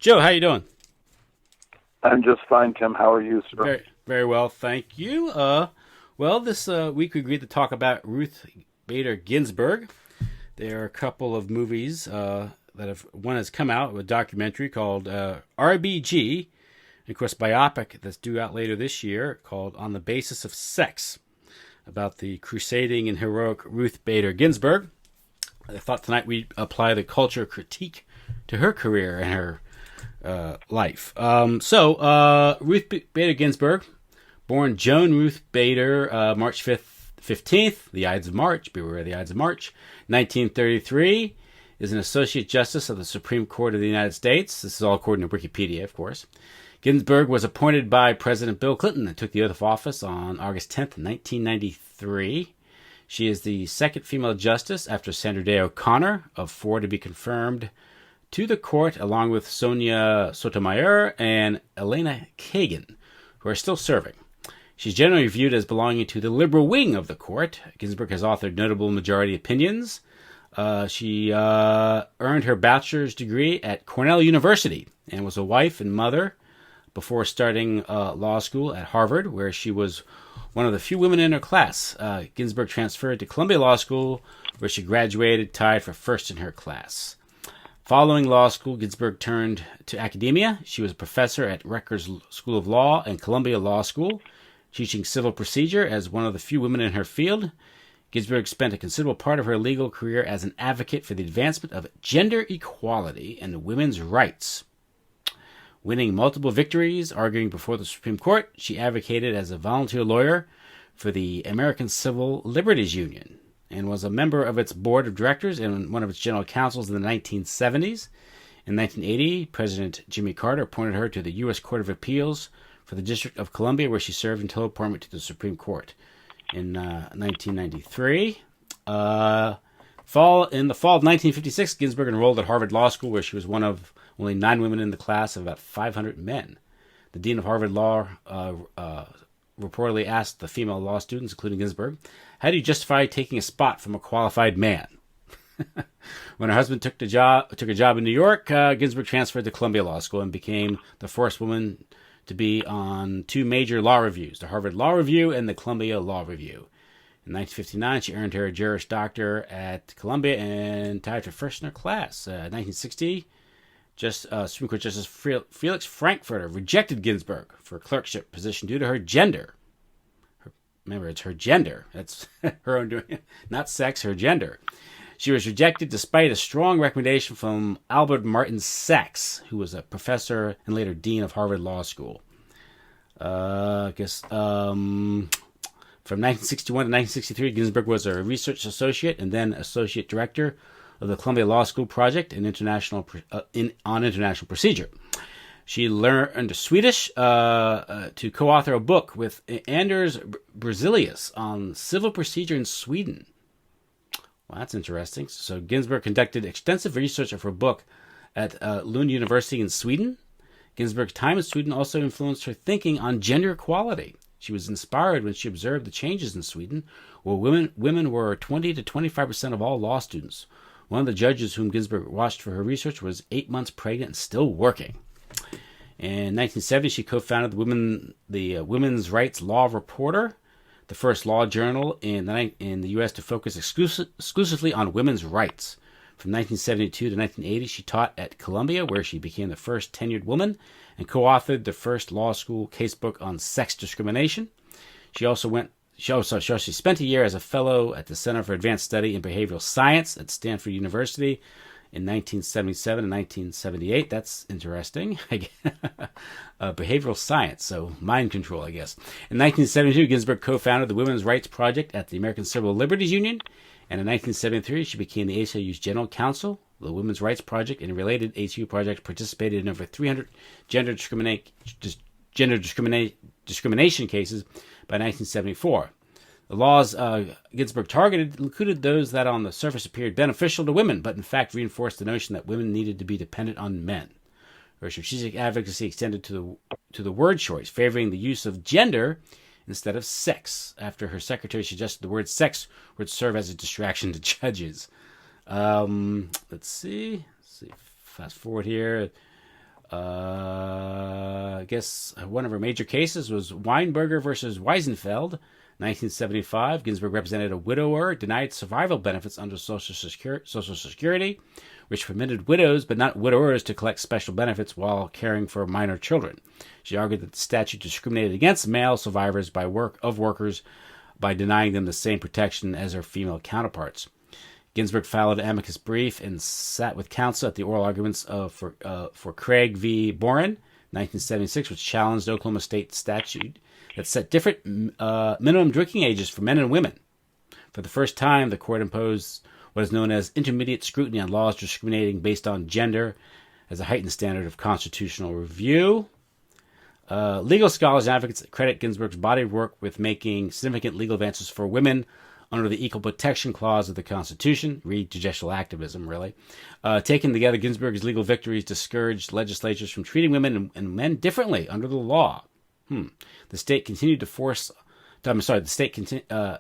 Joe, how you doing? I'm just fine, Tim. How are you, sir? Very, very well, thank you. This week we agreed to talk about Ruth Bader Ginsburg. There are a couple of movies that have. One has come out, a documentary called RBG, and of course, biopic that's due out later this year called On the Basis of Sex, about the crusading and heroic Ruth Bader Ginsburg. I thought tonight we'd apply the culture critique to her career and her life. Ruth Bader Ginsburg, born Joan Ruth Bader, March 15th, the Ides of March, beware the Ides of March, 1933, is an Associate Justice of the Supreme Court of the United States. This is all according to Wikipedia, of course. Ginsburg was appointed by President Bill Clinton and took the oath of office on August 10th, 1993. She is the second female justice after Sandra Day O'Connor, of four to be confirmed to the court, along with Sonia Sotomayor and Elena Kagan, who are still serving. She's generally viewed as belonging to the liberal wing of the court. Ginsburg has authored notable majority opinions. She earned her bachelor's degree at Cornell University and was a wife and mother before starting law school at Harvard, where she was one of the few women in her class. Ginsburg transferred to Columbia Law School, where she graduated tied for first in her class. Following law school, Ginsburg turned to academia. She was a professor at Rutgers School of Law and Columbia Law School, teaching civil procedure as one of the few women in her field. Ginsburg spent a considerable part of her legal career as an advocate for the advancement of gender equality and women's rights. Winning multiple victories, arguing before the Supreme Court, she advocated as a volunteer lawyer for the American Civil Liberties Union and was a member of its board of directors and one of its general counsels in the 1970s. In 1980, President Jimmy Carter appointed her to the U.S. Court of Appeals for the District of Columbia, where she served until appointment to the Supreme Court in 1993. In the fall of 1956, Ginsburg enrolled at Harvard Law School, where she was one of only 9 women in the class of about 500 men. The dean of Harvard Law reportedly asked the female law students, including Ginsburg, "How do you justify taking a spot from a qualified man?" When her husband took a job in New York, Ginsburg transferred to Columbia Law School and became the first woman to be on 2 major law reviews, the Harvard Law Review and the Columbia Law Review. In 1959, she earned her Juris Doctor at Columbia and tied for first in her class. 1960, Supreme Court Justice Felix Frankfurter rejected Ginsburg for a clerkship position due to her gender. Remember, it's her gender. That's her own doing, not sex, her gender. She was rejected despite a strong recommendation from Albert Martin Sachs, who was a professor and later dean of Harvard Law School. From 1961 to 1963, Ginsburg was a research associate and then associate director of the Columbia Law School Project on international procedure. She learned Swedish to co-author a book with Anders Berzelius on civil procedure in Sweden. Well, that's interesting. So Ginsburg conducted extensive research of her book at Lund University in Sweden. Ginsburg's time in Sweden also influenced her thinking on gender equality. She was inspired when she observed the changes in Sweden, where women were 20 to 25% of all law students. One of the judges whom Ginsburg watched for her research was 8 months pregnant and still working. In 1970, she co-founded the Women's Rights Law Reporter, the first law journal in the U.S. to focus exclusively on women's rights. From 1972 to 1980, she taught at Columbia, where she became the first tenured woman and co-authored the first law school casebook on sex discrimination. She spent a year as a fellow at the Center for Advanced Study in Behavioral Science at Stanford University in 1977 and 1978. That's interesting. Behavioral science, so mind control, I guess. In 1972, Ginsburg co-founded the Women's Rights Project at the American Civil Liberties Union, and in 1973, she became the ACLU's general counsel. The Women's Rights Project and related ACLU projects participated in over 300 gender discrimination cases by 1974. The laws Ginsburg targeted included those that on the surface appeared beneficial to women, but in fact reinforced the notion that women needed to be dependent on men. Her strategic advocacy extended to the word choice, favoring the use of gender instead of sex, after her secretary suggested the word sex would serve as a distraction to judges. Let's see. Fast forward here. I guess one of her major cases was Weinberger versus Weisenfeld, 1975. Ginsburg represented a widower denied survival benefits under Social Security, which permitted widows but not widowers to collect special benefits while caring for minor children. She argued that the statute discriminated against male survivors of workers by denying them the same protection as their female counterparts. Ginsburg filed an amicus brief and sat with counsel at the oral arguments for Craig v. Boren, 1976, which challenged the Oklahoma state statute that set different minimum drinking ages for men and women. For the first time, the court imposed what is known as intermediate scrutiny on laws discriminating based on gender as a heightened standard of constitutional review. Legal scholars and advocates credit Ginsburg's body of work with making significant legal advances for women under the Equal Protection Clause of the Constitution. Read judicial activism, really. Taken together, Ginsburg's legal victories discouraged legislatures from treating women and men differently under the law. The state continued to force.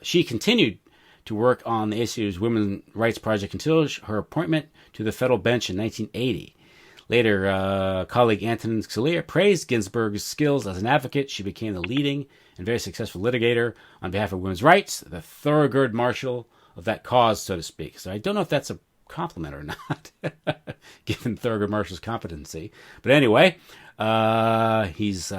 She continued to work on the issue's Women's Rights Project until her appointment to the federal bench in 1980. Later, colleague Antonin Scalia praised Ginsburg's skills as an advocate. She became the leading and very successful litigator on behalf of women's rights, the Thurgood Marshall of that cause, so to speak. So I don't know if that's a compliment or not, given Thurgood Marshall's competency. But anyway, he's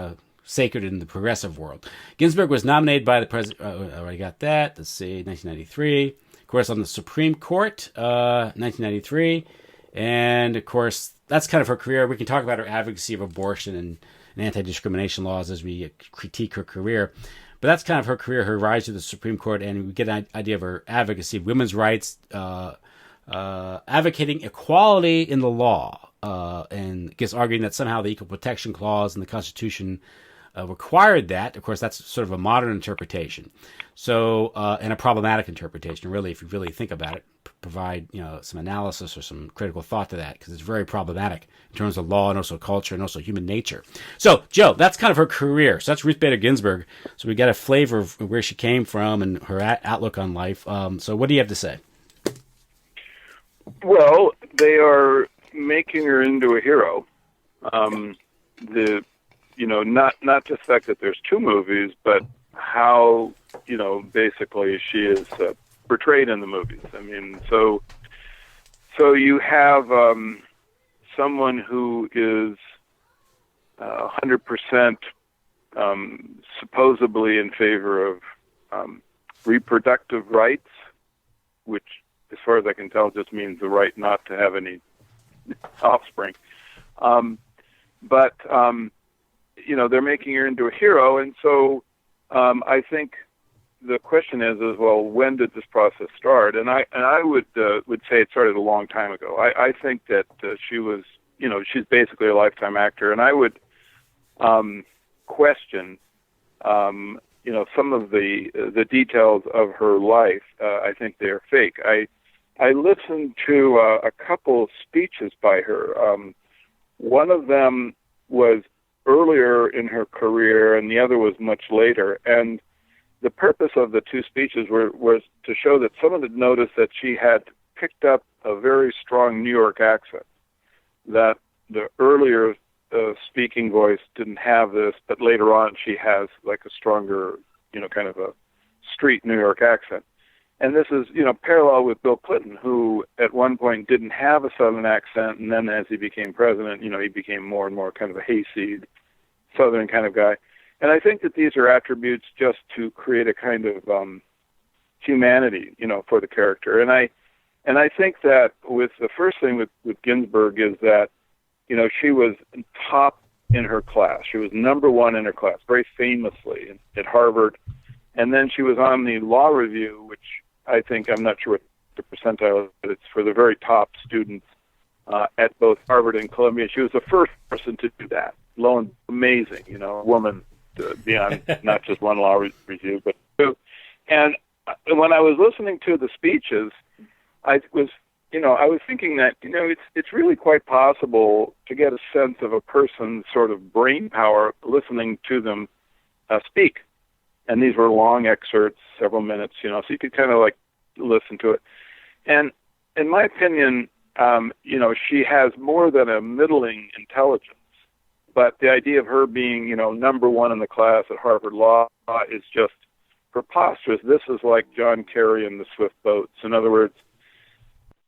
sacred in the progressive world. Ginsburg was nominated by the president. I already got that. Let's see, 1993. Of course, on the Supreme Court, 1993. And, of course, that's kind of her career. We can talk about her advocacy of abortion and anti-discrimination laws as we critique her career. But that's kind of her career, her rise to the Supreme Court, and we get an idea of her advocacy of women's rights, advocating equality in the law, and I guess arguing that somehow the Equal Protection Clause in the Constitution required that. Of course, that's sort of a modern interpretation, so and a problematic interpretation, really, if you really think about it. Provide some analysis or some critical thought to that, because it's very problematic in terms of law and also culture and also human nature. So, Joe, that's kind of her career. So that's Ruth Bader Ginsburg. So we got a flavor of where she came from and her outlook on life. So what do you have to say? Well, they are making her into a hero. Not just the fact that there's two movies, but how basically she is portrayed in the movies. I mean, so you have someone who is 100% supposedly in favor of reproductive rights, which, as far as I can tell, just means the right not to have any offspring. But they're making her into a hero, and so I think the question is well, when did this process start? And I would say it started a long time ago. I think that she was, she's basically a lifetime actor, and I would question, some of the details of her life. I think they're fake. I listened to a couple of speeches by her. One of them was earlier in her career, and the other was much later. And the purpose of the two speeches was to show that someone had noticed that she had picked up a very strong New York accent, that the earlier speaking voice didn't have this, but later on she has like a stronger, kind of a street New York accent. And this is, parallel with Bill Clinton, who at one point didn't have a Southern accent, and then as he became president, he became more and more kind of a hayseed Southern kind of guy. And I think that these are attributes just to create a kind of humanity, for the character. And I think that with the first thing with Ginsburg is that, she was top in her class. She was number one in her class, very famously at Harvard. And then she was on the law review, which I think, I'm not sure what the percentile is, but it's for the very top students at both Harvard and Columbia. She was the first person to do that. Amazing, a woman to be on not just one law review, but two. And when I was listening to the speeches, I was thinking that, it's really quite possible to get a sense of a person's sort of brain power listening to them speak. And these were long excerpts, several minutes, so you could kind of like listen to it. And in my opinion, she has more than a middling intelligence. But the idea of her being, number one in the class at Harvard Law is just preposterous. This is like John Kerry and the Swift boats. In other words,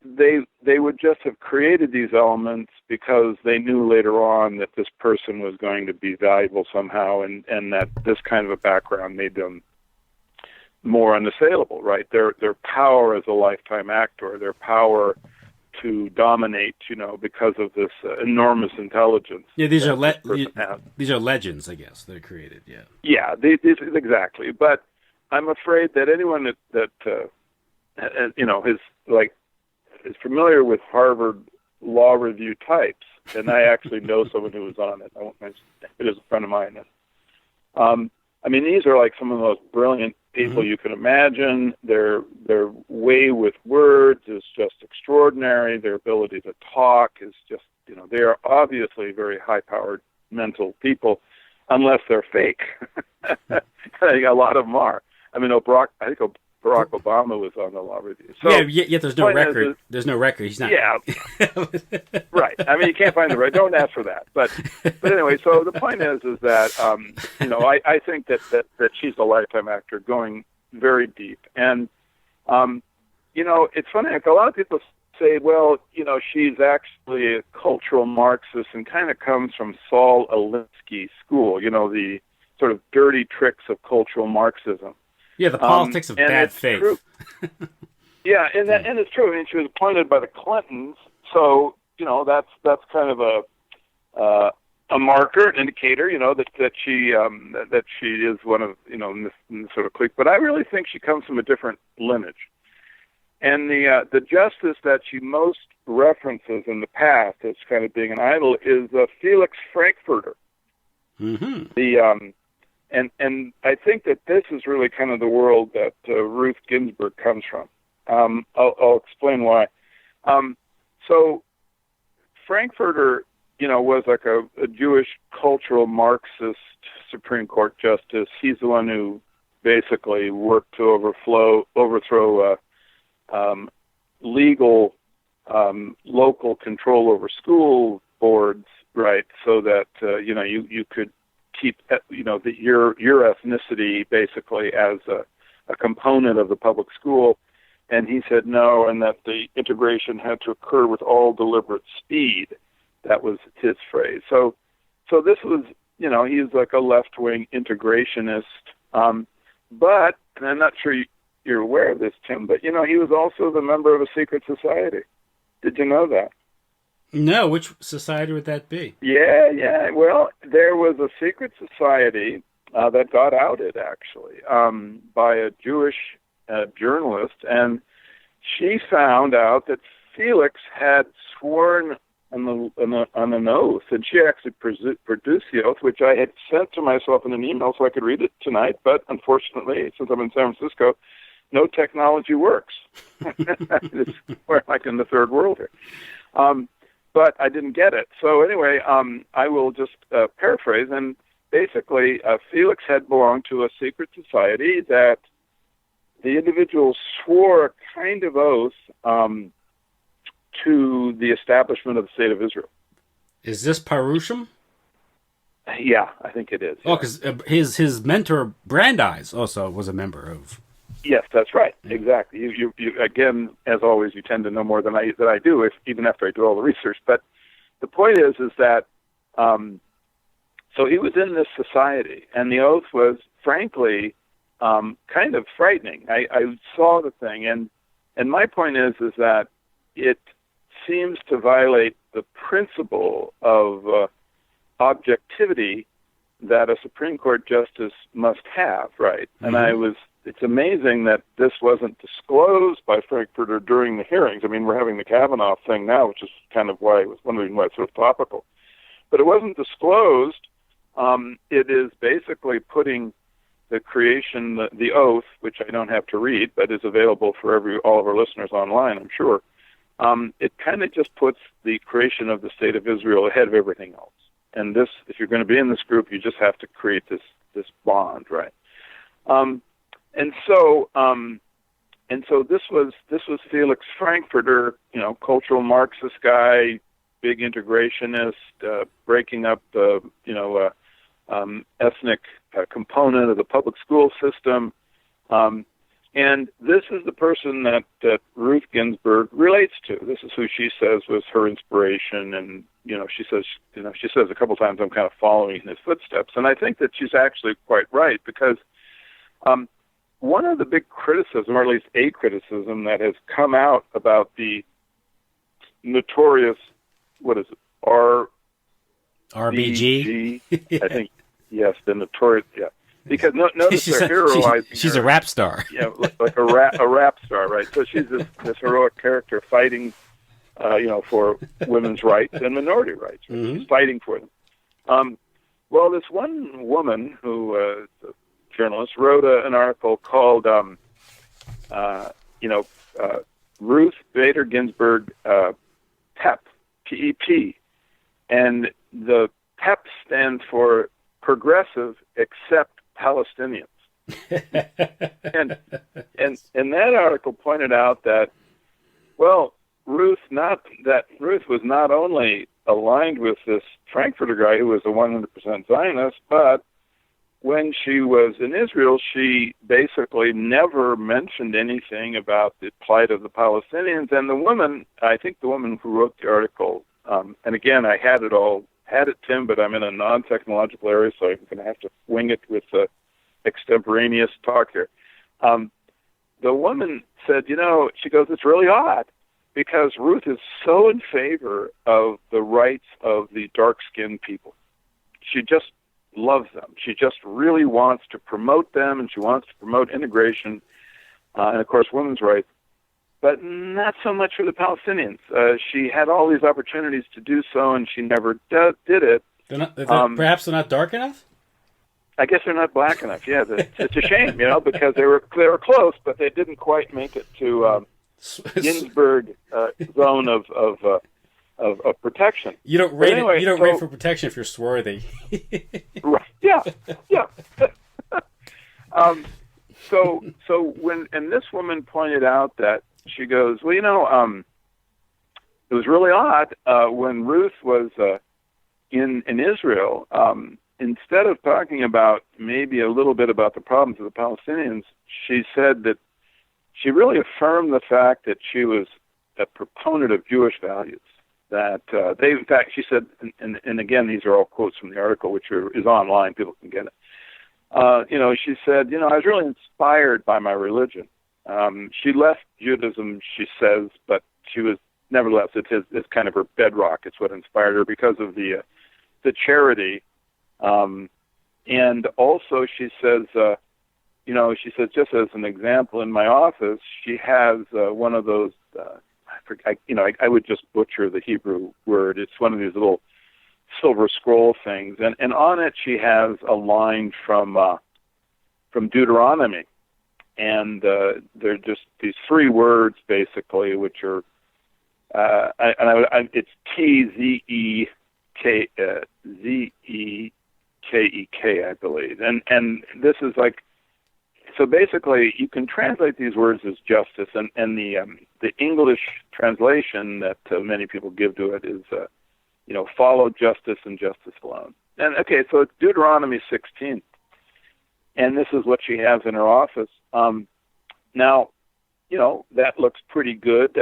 they would just have created these elements because they knew later on that this person was going to be valuable somehow, and that this kind of a background made them more unassailable, right? Their power as a lifetime actor, their power to dominate, because of this enormous intelligence. Yeah, these are legends, I guess, they're created. Yeah. Yeah, these exactly. But I'm afraid that anyone that is familiar with Harvard Law Review types, and I actually know someone who was on it. I won't mention it is a friend of mine. These are like some of the most brilliant people you can imagine. Their way with words is just extraordinary. Their ability to talk is just, they are obviously very high-powered mental people, unless they're fake. I think a lot of them are. I think Barack Obama was on the Law Review. So yet there's no record. There's no record. He's not. Yeah, right. You can't find the record. Don't ask for that. But anyway, so the point is that I think that she's a lifetime actor going very deep, and it's funny. Like, a lot of people say, well, she's actually a cultural Marxist and kind of comes from Saul Alinsky school. The sort of dirty tricks of cultural Marxism. Yeah, the politics of bad faith. Yeah, and it's true. I mean, she was appointed by the Clintons, so that's kind of a marker, an indicator, that she is one of in this sort of clique. But I really think she comes from a different lineage, and the justice that she most references in the past as kind of being an idol is Felix Frankfurter. Mm-hmm. And I think that this is really kind of the world that Ruth Ginsburg comes from. I'll explain why. So Frankfurter, was like a Jewish cultural Marxist Supreme Court justice. He's the one who basically worked to overthrow legal local control over school boards, right? So that you could keep your ethnicity basically as a component of the public school, and he said no, and that the integration had to occur with all deliberate speed. That was his phrase. So this was, he's like a left-wing integrationist, but, and I'm not sure you're aware of this, Tim, but he was also the member of a secret society. Did you know that? No, which society would that be? Yeah. Well, there was a secret society that got outed, actually, by a Jewish journalist, and she found out that Felix had sworn on an oath, and she actually produced the oath, which I had sent to myself in an email so I could read it tonight, but unfortunately, since I'm in San Francisco, no technology works. We're like in the third world here. But I didn't get it. So anyway, I will just paraphrase. And basically, Felix had belonged to a secret society that the individual swore a kind of oath to the establishment of the State of Israel. Is this Parushim? Yeah, I think it is. Oh, because his mentor Brandeis also was a member of. Yes, that's right. Yeah. Exactly. You again, as always, you tend to know more than I do, even after I do all the research. But the point is that so he was in this society, and the oath was, frankly, kind of frightening. I saw the thing, and my point is that it seems to violate the principle of objectivity that a Supreme Court justice must have, right? Mm-hmm. And it's amazing that this wasn't disclosed by Frankfurter during the hearings. I mean, we're having the Kavanaugh thing now, which is kind of why I was wondering why it's sort of topical. But it wasn't disclosed. It is basically putting the creation, the oath, which I don't have to read, but is available for all of our listeners online, I'm sure. It kind of just puts the creation of the State of Israel ahead of everything else. And this, if you're going to be in this group, you just have to create this bond, right? And so this was Felix Frankfurter, cultural Marxist guy, big integrationist, breaking up the ethnic component of the public school system. And this is the person that Ruth Ginsburg relates to. This is who she says was her inspiration, and she says a couple times, I'm kind of following in his footsteps. And I think that she's actually quite right, because one of the big criticism, or at least a criticism, that has come out about the notorious, what is it, RBG? I think, yes, the notorious, yeah. Because notice they're heroizing she's her. a rap star. Yeah, like a rap star, right? So she's this heroic character fighting, for women's rights and minority rights. Right? Mm-hmm. She's fighting for them. Well, this one woman who, a journalist, wrote an article called, Ruth Bader Ginsburg, PEP, P-E-P, and the PEP stands for Progressive Except Palestinians. and that article pointed out that, well, Ruth was not only aligned with this Frankfurter guy who was a 100% Zionist, but when she was in Israel, she basically never mentioned anything about the plight of the Palestinians. And the woman, I think the woman who wrote the article, and again, I had it, Tim, but I'm in a non-technological area, so I'm going to have to wing it with extemporaneous talk here. The woman said, she goes, it's really odd, because Ruth is so in favor of the rights of the dark-skinned people. She just loves them. She just really wants to promote them, and she wants to promote integration, and, of course, women's rights, but not so much for the Palestinians. She had all these opportunities to do so, and she never did it. Perhaps they're not dark enough? I guess they're not black enough. Yeah, it's a shame, because they were close, but they didn't quite make it to Ginsburg zone of protection. You don't rate it. You don't rate for protection if you're swarthy. Right. Yeah. So when this woman pointed out that, she goes, well, it was really odd when Ruth was in Israel. Instead of talking about maybe a little bit about the problems of the Palestinians, she said that she really affirmed the fact that she was a proponent of Jewish values. That they, in fact, she said, and again, these are all quotes from the article, which is online, people can get it. She said, I was really inspired by my religion. She left Judaism, she says, but she was nevertheless, it's kind of her bedrock. It's what inspired her because of the charity. And also she says, just as an example, in my office, she has one of those, I would just butcher the Hebrew word. It's one of these little silver scroll things. And on it she has a line from Deuteronomy. And they're just these three words, basically, which are, it's T-Z-E-K-E-K, I believe. And this is like, so basically, you can translate these words as justice, and the English translation that many people give to it is, follow justice and justice alone. And okay, so it's Deuteronomy 16. And this is what she has in her office. Now, that looks pretty good.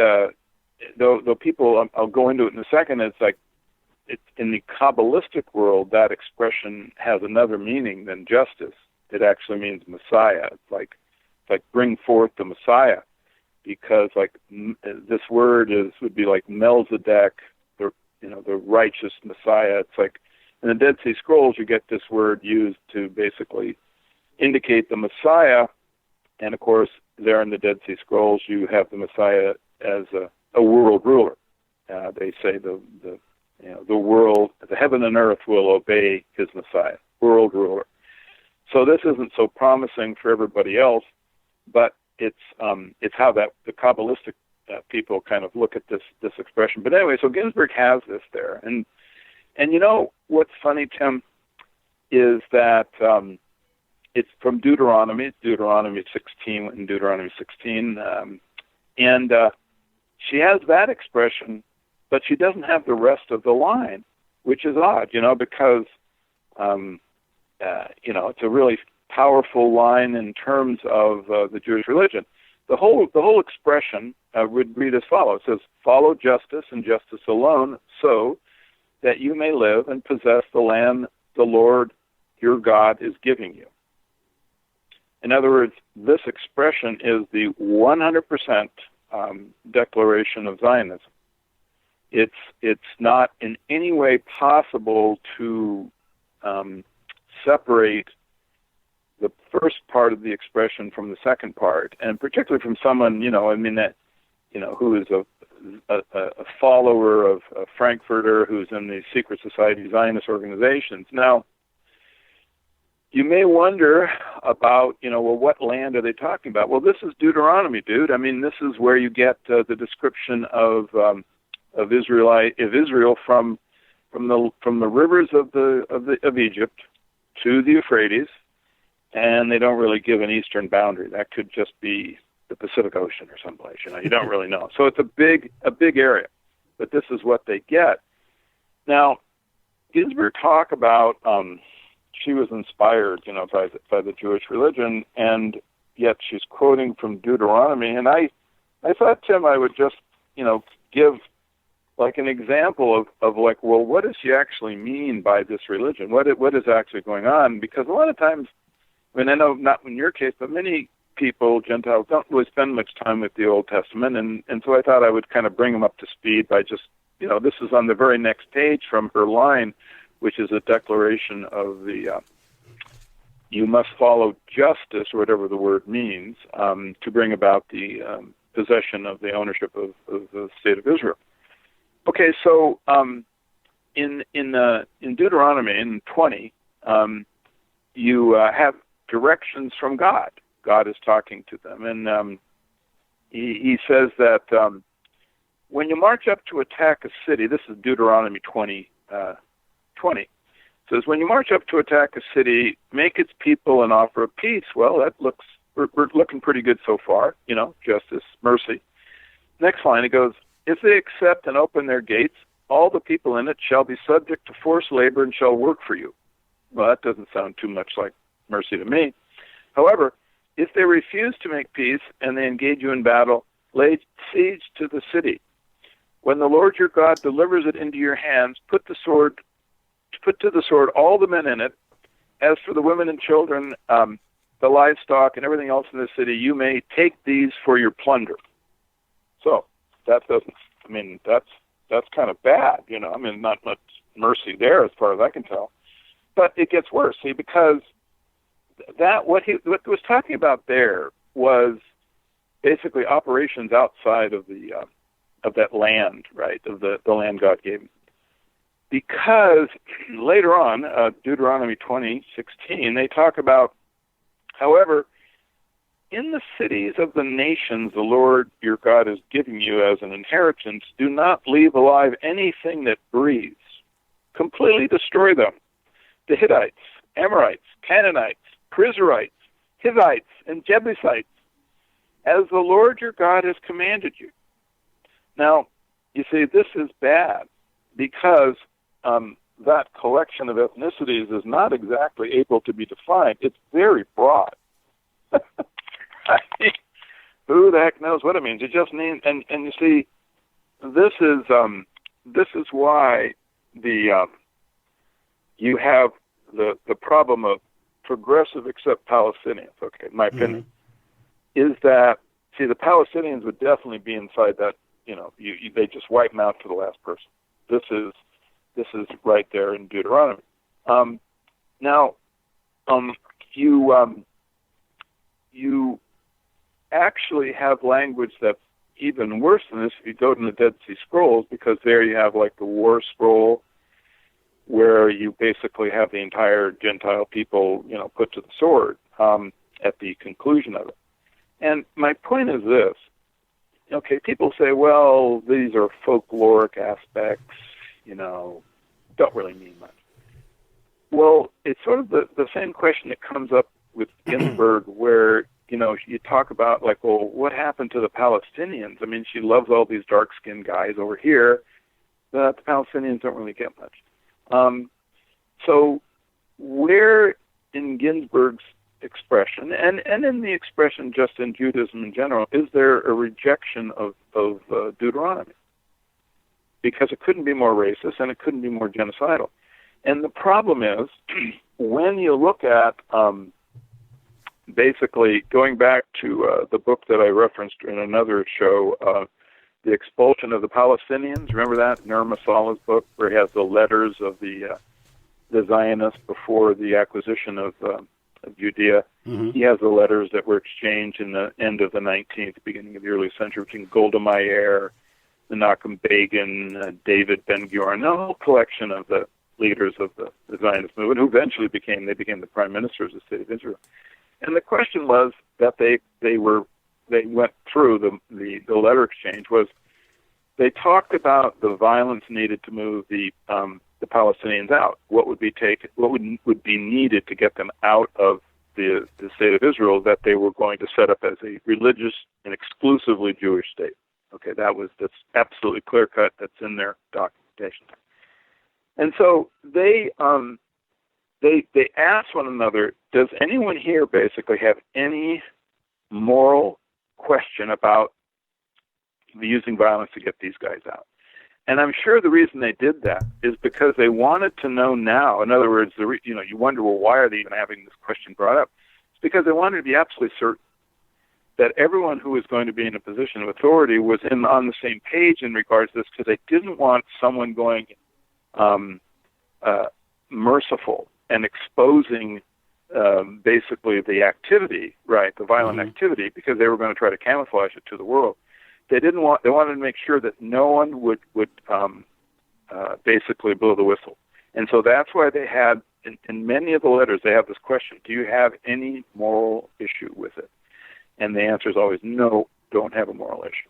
Though people, I'll go into it in a second. It's like, it's in the Kabbalistic world, that expression has another meaning than justice. It actually means Messiah. It's like bring forth the Messiah, because this word would be like Melchizedek, the righteous Messiah. It's like in the Dead Sea Scrolls, you get this word used to basically indicate the Messiah, and of course, there in the Dead Sea Scrolls, you have the Messiah as a world ruler. They say the world, the heaven and earth will obey his Messiah, world ruler. So this isn't so promising for everybody else, but it's how that the Kabbalistic people kind of look at this expression. But anyway, so Ginsburg has this there, and what's funny, Tim, is that it's from Deuteronomy. It's Deuteronomy 16 and Deuteronomy 16, and she has that expression but she doesn't have the rest of the line, which is odd, because it's a really powerful line in terms of the Jewish religion. The whole expression would read as follows. It says, "Follow justice and justice alone, so that you may live and possess the land the Lord your God is giving you." In other words, this expression is the 100% declaration of Zionism. It's not in any way possible to separate the first part of the expression from the second part, and particularly from someone, who is a follower of a Frankfurter who's in the secret society Zionist organizations. Now, you may wonder about, what land are they talking about? Well, this is Deuteronomy, dude. I mean, this is where you get the description of Israel from the rivers of Egypt to the Euphrates, and they don't really give an eastern boundary. That could just be the Pacific Ocean or someplace. You don't really know. So it's a big area, but this is what they get. Now, Ginsburg talk about she was inspired, by the Jewish religion, and yet she's quoting from Deuteronomy. And I thought, Tim, I would just, give like an example of like, well, what does she actually mean by this religion? What is actually going on? Because a lot of times, I know not in your case, but many people, Gentiles, don't really spend much time with the Old Testament, and so I thought I would kind of bring them up to speed by just, this is on the very next page from her line, which is a declaration of the you must follow justice, or whatever the word means, to bring about the possession of the ownership of the state of Israel. Okay, so in Deuteronomy, in 20, you have directions from God. God is talking to them, and he says that when you march up to attack a city, this is Deuteronomy 20. It says, when you march up to attack a city, make its people an offer of peace. Well, we're looking pretty good so far, justice, mercy. Next line, it goes, if they accept and open their gates, all the people in it shall be subject to forced labor and shall work for you. Well, that doesn't sound too much like mercy to me. However, if they refuse to make peace and they engage you in battle, lay siege to the city. When the Lord your God delivers it into your hands, put to the sword all the men in it. As for the women and children, the livestock and everything else in the city, you may take these for your plunder. So that's kind of bad, not much mercy there as far as I can tell. But it gets worse, see, because what was talking about there was basically operations outside of that land, right, of the land God gave him. Because later on, Deuteronomy 20:16, they talk about, however, in the cities of the nations the Lord your God is giving you as an inheritance, do not leave alive anything that breathes. Completely destroy them. The Hittites, Amorites, Canaanites, Perizzites, Hivites, and Jebusites, as the Lord your God has commanded you. Now, you see, this is bad because that collection of ethnicities is not exactly able to be defined. It's very broad. I mean, who the heck knows what it means? It just means, and you see, this is why you have the problem of progressive except Palestinians. Okay, in my opinion, is that, see, the Palestinians would definitely be inside that. They just wipe them out to the last person. This is right there in Deuteronomy. You actually have language that's even worse than this if you go to the Dead Sea Scrolls, because there you have like the War Scroll, where you basically have the entire Gentile people, put to the sword at the conclusion of it. And my point is this. Okay, people say, well, these are folkloric aspects, don't really mean much. Well, it's sort of the same question that comes up with Ginsburg, where, you talk about, like, well, what happened to the Palestinians? I mean, she loves all these dark-skinned guys over here, that the Palestinians don't really get much. So where in Ginsburg's expression, and in the expression just in Judaism in general, is there a rejection of Deuteronomy? Because it couldn't be more racist and it couldn't be more genocidal. And the problem is, when you look at basically going back to the book that I referenced in another show, The Expulsion of the Palestinians, remember that? Nur Masala's book, where he has the letters of the Zionists before the acquisition of Judea. Mm-hmm. He has the letters that were exchanged in the end of the 19th, beginning of the early century, between Golda Meir, Menachem Begin, David Ben-Gurion, a whole collection of the leaders of the Zionist movement, who eventually became the prime ministers of the state of Israel. And the question was that they went through the letter exchange was they talked about the violence needed to move the Palestinians out. What would be needed to get them out of the state of Israel that they were going to set up as a religious and exclusively Jewish state. Okay, that's absolutely clear cut. That's in their documentation. And so they asked one another, does anyone here basically have any moral question about using violence to get these guys out? And I'm sure the reason they did that is because they wanted to know now. In other words, you wonder, well, why are they even having this question brought up? It's because they wanted to be absolutely certain that everyone who was going to be in a position of authority was on the same page in regards to this, because they didn't want someone going merciful and exposing basically the activity, right, the violent mm-hmm. activity, because they were going to try to camouflage it to the world. They wanted to make sure that no one would basically blow the whistle. And so that's why they had, in many of the letters, they have this question, do you have any moral issue with it? And the answer is always, no, don't have a moral issue.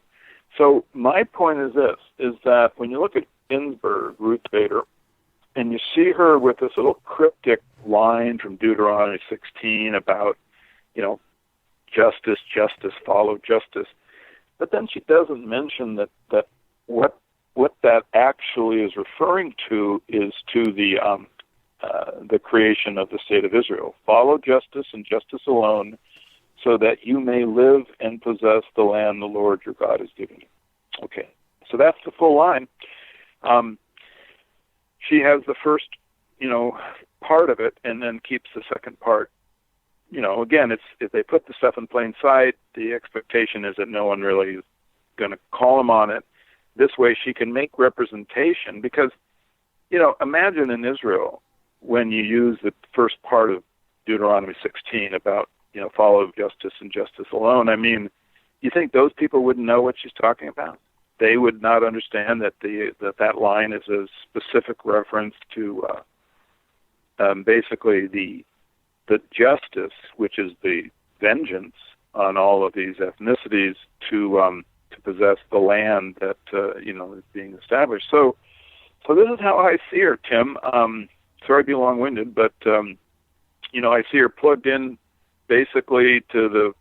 So my point is this, is that when you look at Ginsburg, Ruth Bader, and you see her with this little cryptic line from Deuteronomy 16 about, justice, follow justice, but then she doesn't mention that what that actually is referring to is to the creation of the state of Israel. Follow justice and justice alone, so that you may live and possess the land the Lord your God has given you. Okay, so that's the full line. She has the first, part of it, and then keeps the second part. Again, if they put the stuff in plain sight, the expectation is that no one really is going to call them on it. This way she can make representation, because, imagine in Israel when you use the first part of Deuteronomy 16 about, follow justice and justice alone. I mean, you think those people wouldn't know what she's talking about? They would not understand that that line is a specific reference to basically the justice, which is the vengeance on all of these ethnicities to possess the land that is being established. So this is how I see her, Tim. Sorry to be long-winded, but I see her plugged in basically to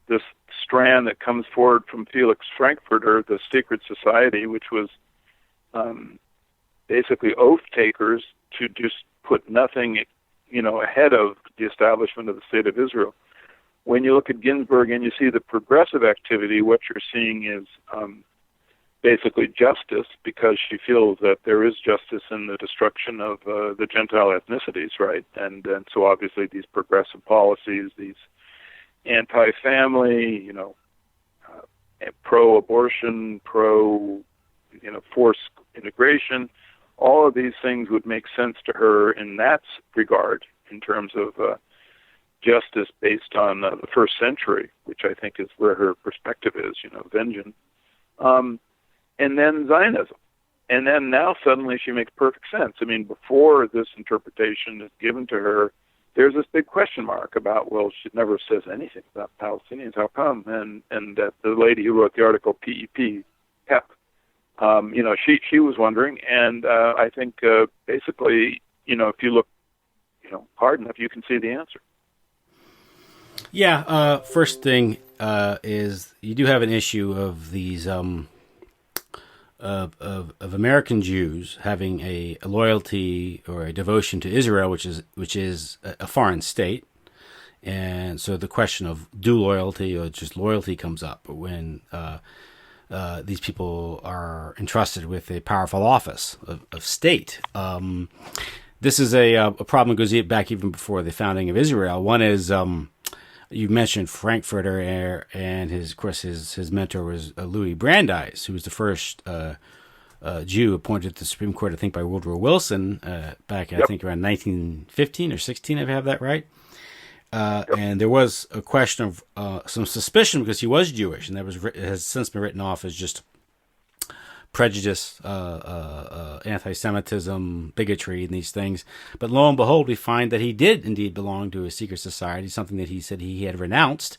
this strand that comes forward from Felix Frankfurter, the secret society, which was basically oath takers to just put nothing, ahead of the establishment of the state of Israel. When you look at Ginsburg and you see the progressive activity, what you're seeing is basically justice, because she feels that there is justice in the destruction of the Gentile ethnicities, right? And so obviously these progressive policies, these anti-family, pro-abortion, forced integration, all of these things would make sense to her in that regard, in terms of justice based on the first century, which I think is where her perspective is, vengeance. And then Zionism. And then now suddenly she makes perfect sense. I mean, before this interpretation is given to her, there's this big question mark about, well, she never says anything about Palestinians. How come? And that the lady who wrote the article, PEP, she was wondering. And I think basically, if you look, hard enough, you can see the answer. Yeah. First thing is you do have an issue of these of American Jews having a loyalty or a devotion to Israel, which is a foreign state. And so the question of due loyalty or just loyalty comes up when these people are entrusted with a powerful office of state. This is a problem that goes back even before the founding of Israel. One is you mentioned Frankfurter, and his mentor was Louis Brandeis, who was the first Jew appointed to the Supreme Court, I think, by Woodrow Wilson back, I think, around 1915 or 16, if I have that right. And there was a question of some suspicion because he was Jewish, and that has since been written off as just prejudice, anti-Semitism, bigotry, and these things. But lo and behold, we find that he did indeed belong to a secret society, something that he said he had renounced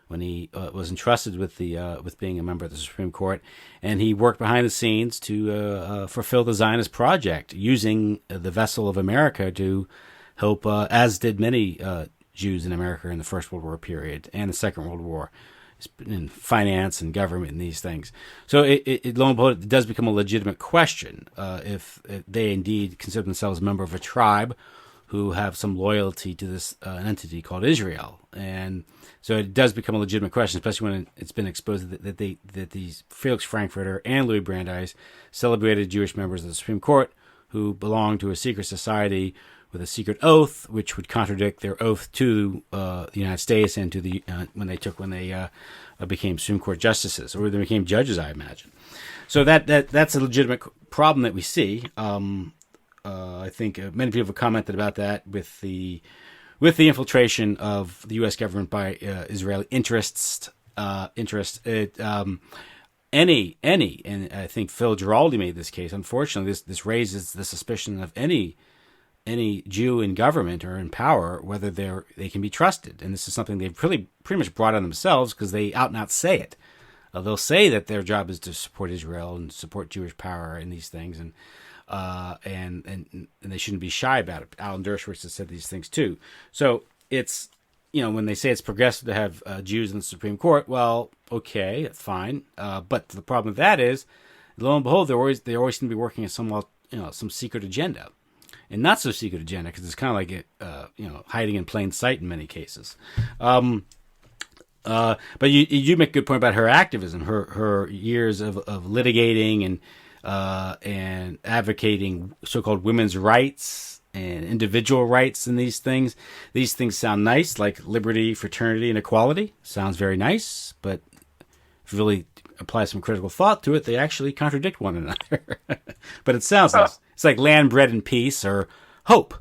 when he was entrusted with being a member of the Supreme Court, and he worked behind the scenes to fulfill the Zionist project, using the vessel of America to help, as did many Jews in America in the First World War period and the Second World War, in finance and government and these things. So it lo and behold, it does become a legitimate question if they indeed consider themselves a member of a tribe who have some loyalty to this entity called Israel. And so it does become a legitimate question, especially when it's been exposed that these Felix Frankfurter and Louis Brandeis celebrated Jewish members of the Supreme Court who belonged to a secret society with a secret oath, which would contradict their oath to the United States and to the when they became Supreme Court justices, or they became judges, I imagine. So that's a legitimate problem that we see. I think many people have commented about that with the infiltration of the U.S. government by Israeli interests. And I think Phil Giraldi made this case. Unfortunately, this raises the suspicion of any Jew in government or in power, whether they can be trusted. And this is something they've pretty much brought on themselves, because they out and out say it. They'll say that their job is to support Israel and support Jewish power and these things, and they shouldn't be shy about it. Alan Dershowitz has said these things too. So it's, when they say it's progressive to have Jews in the Supreme Court, well, okay, that's fine. But the problem with that is, lo and behold, they always seem to be working on some secret agenda. And not so secret agenda, because it's kind of like hiding in plain sight in many cases. But you make a good point about her activism, her years of litigating and advocating so-called women's rights and individual rights and these things. These things sound nice, like liberty, fraternity, and equality. Sounds very nice, but if you really apply some critical thought to it, they actually contradict one another. But it sounds nice. It's like land, bread, and peace, or hope.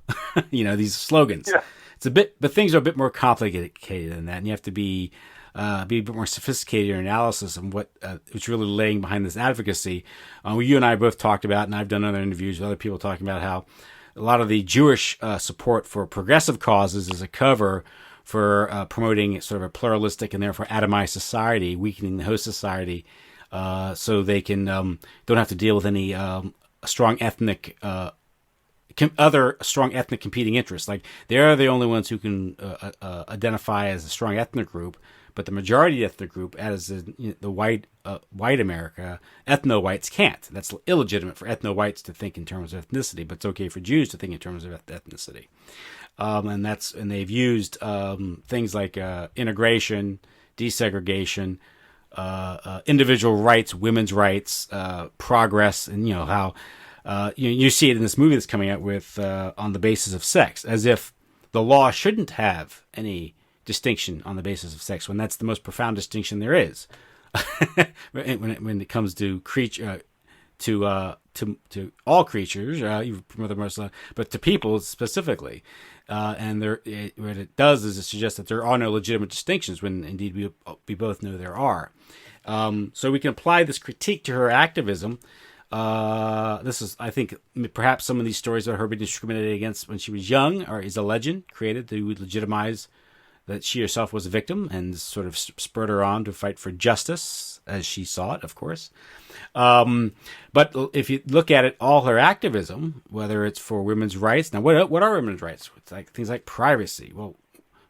These slogans. Yeah. It's a bit, but things are a bit more complicated than that, and you have to be a bit more sophisticated in your analysis of what's really laying behind this advocacy. You and I both talked about, and I've done other interviews with other people talking about how a lot of the Jewish support for progressive causes is a cover for promoting sort of a pluralistic and therefore atomized society, weakening the host society, so they can don't have to deal with any strong ethnic competing interests. Like, they're the only ones who can identify as a strong ethnic group, but the majority ethnic group, as the white America, ethno-whites can't. That's illegitimate for ethno-whites to think in terms of ethnicity, but it's okay for Jews to think in terms of ethnicity. And they've used things like integration, desegregation, individual rights, women's rights, progress, and how you see it in this movie that's coming out with on the basis of sex, as if the law shouldn't have any distinction on the basis of sex, when that's the most profound distinction there is. when it comes to to all creatures, but to people specifically. And what it does is it suggests that there are no legitimate distinctions, when indeed we both know there are. So we can apply this critique to her activism. This is, I think, perhaps some of these stories about her being discriminated against when she was young is a legend created to legitimize that she herself was a victim, and sort of spurred her on to fight for justice, as she saw it, of course. But if you look at it, all her activism, whether it's for women's rights, now what are women's rights? It's like things like privacy. Well,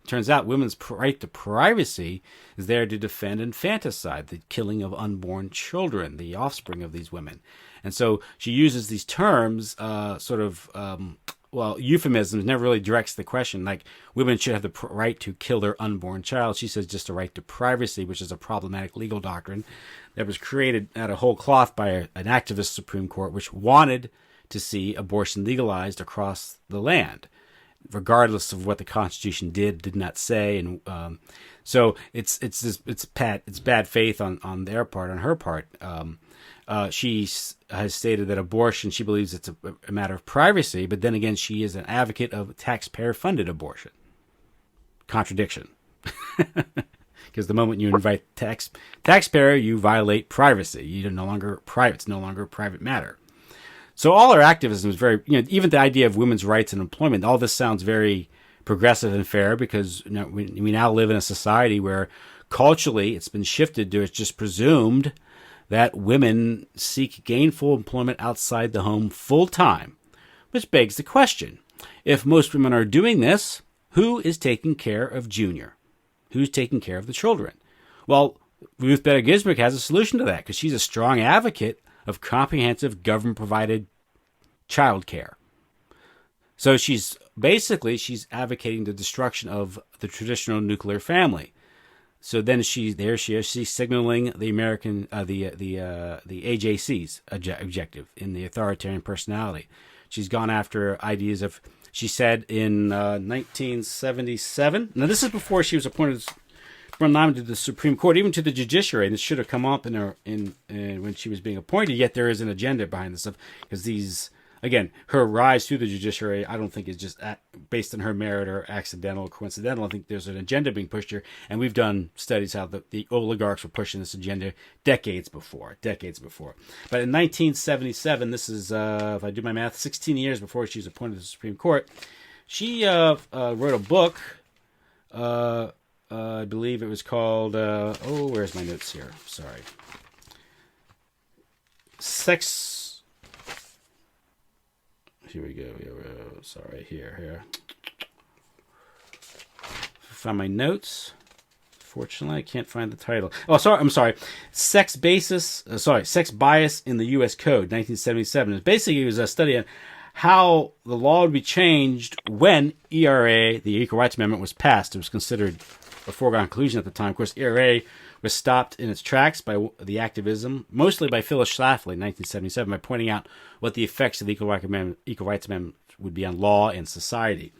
turns out women's right to privacy is there to defend infanticide, the killing of unborn children, the offspring of these women. And so she uses these terms, euphemisms, never really directs the question, like women should have the right to kill their unborn child. She says just a right to privacy, which is a problematic legal doctrine that was created out of whole cloth by an activist Supreme Court, which wanted to see abortion legalized across the land, regardless of what the Constitution did not say. And so it's bad faith on their part, on her part. She has stated that abortion, she believes it's a matter of privacy, but then again, she is an advocate of taxpayer-funded abortion. Contradiction. Because the moment you invite taxpayer, you violate privacy. You're no longer private. It's no longer a private matter. So all our activism is very, even the idea of women's rights and employment, all this sounds very progressive and fair because we now live in a society where culturally it's been shifted to it's just presumed that women seek gainful employment outside the home full time, which begs the question, if most women are doing this, who is taking care of Junior? Who's taking care of the children? Well, Ruth Bader Ginsburg has a solution to that because she's a strong advocate of comprehensive government-provided child care. So she's advocating the destruction of the traditional nuclear family. So then she's signaling the American, the AJC's objective in the authoritarian personality. She's gone after ideas of, she said in 1977, now this is before she was appointed to the Supreme Court, even to the judiciary, and this should have come up when she was being appointed, yet there is an agenda behind this stuff, because these, again, her rise through the judiciary, I don't think is just based on her merit or accidental or coincidental. I think there's an agenda being pushed here, and we've done studies how the oligarchs were pushing this agenda decades before. But in 1977, this is, if I do my math, 16 years before she was appointed to the Supreme Court, she wrote a book, I believe it was called, where's my notes here? Sorry. Here we go. Sorry, here. Find my notes. Fortunately, I can't find the title. Oh, sorry. I'm sorry. Sex Bias in the U.S. Code, 1977. Basically, it was a study on how the law would be changed when ERA, the Equal Rights Amendment, was passed. It was considered a foregone conclusion at the time. Of course, ERA was stopped in its tracks by the activism, mostly by Phyllis Schlafly in 1977, by pointing out what the effects of the Equal Rights Amendment would be on law and society.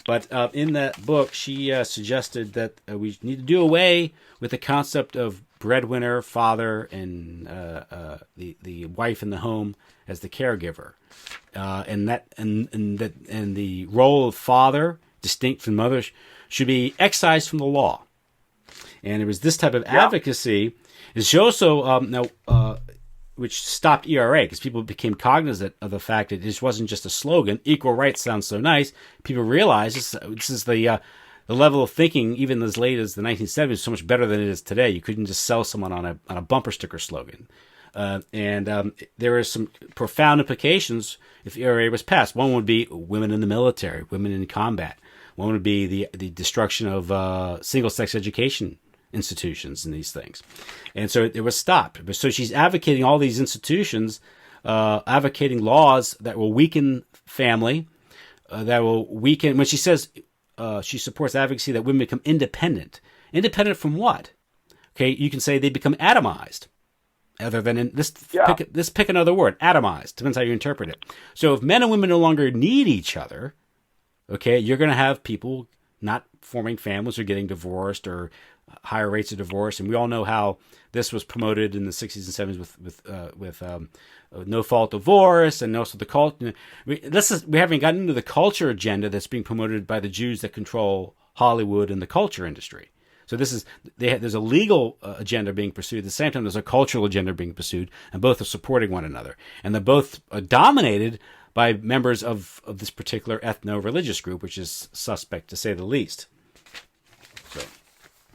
But in that book, she suggested that we need to do away with the concept of breadwinner, father, and the wife in the home as the caregiver, and the role of father, distinct from mother, should be excised from the law. And it was this type of advocacy. She also which stopped ERA because people became cognizant of the fact that this wasn't just a slogan. Equal rights sounds so nice. People realized this is the level of thinking, even as late as the 1970s, so much better than it is today. You couldn't just sell someone on a bumper sticker slogan. And there are some profound implications if ERA was passed. One would be women in the military, women in combat. One would be the destruction of single-sex education institutions and these things. And so it was stopped. So she's advocating all these institutions, advocating laws that will weaken family, that will weaken, when she says she supports advocacy that women become independent. Independent from what? Okay, you can say they become atomized. Other than pick another word, atomized. Depends how you interpret it. So if men and women no longer need each other, okay, you're going to have people not forming families or getting divorced or higher rates of divorce. And we all know how this was promoted in the 60s and 70s with no-fault divorce, and also the culture. We haven't gotten into the culture agenda that's being promoted by the Jews that control Hollywood and the culture industry. So there's a legal agenda being pursued. At the same time, there's a cultural agenda being pursued, and both are supporting one another. And they're both dominated by members of this particular ethno-religious group, which is suspect to say the least. So.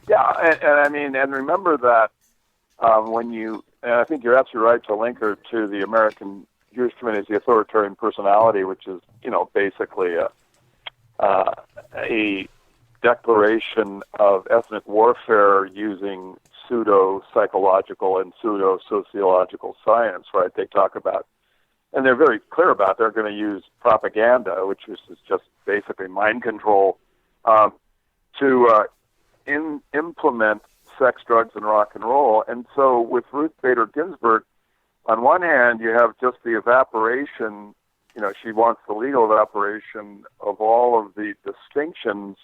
Yeah, and remember that and I think you're absolutely right to link her to the American Jewish Committee as the authoritarian personality, which is, basically a declaration of ethnic warfare using pseudo-psychological and pseudo-sociological science, right? They talk about, and they're very clear about, they're going to use propaganda, which is just basically mind control, to implement sex, drugs, and rock and roll. And so with Ruth Bader Ginsburg, on one hand, you have just the evaporation, she wants the legal evaporation of all of the distinctions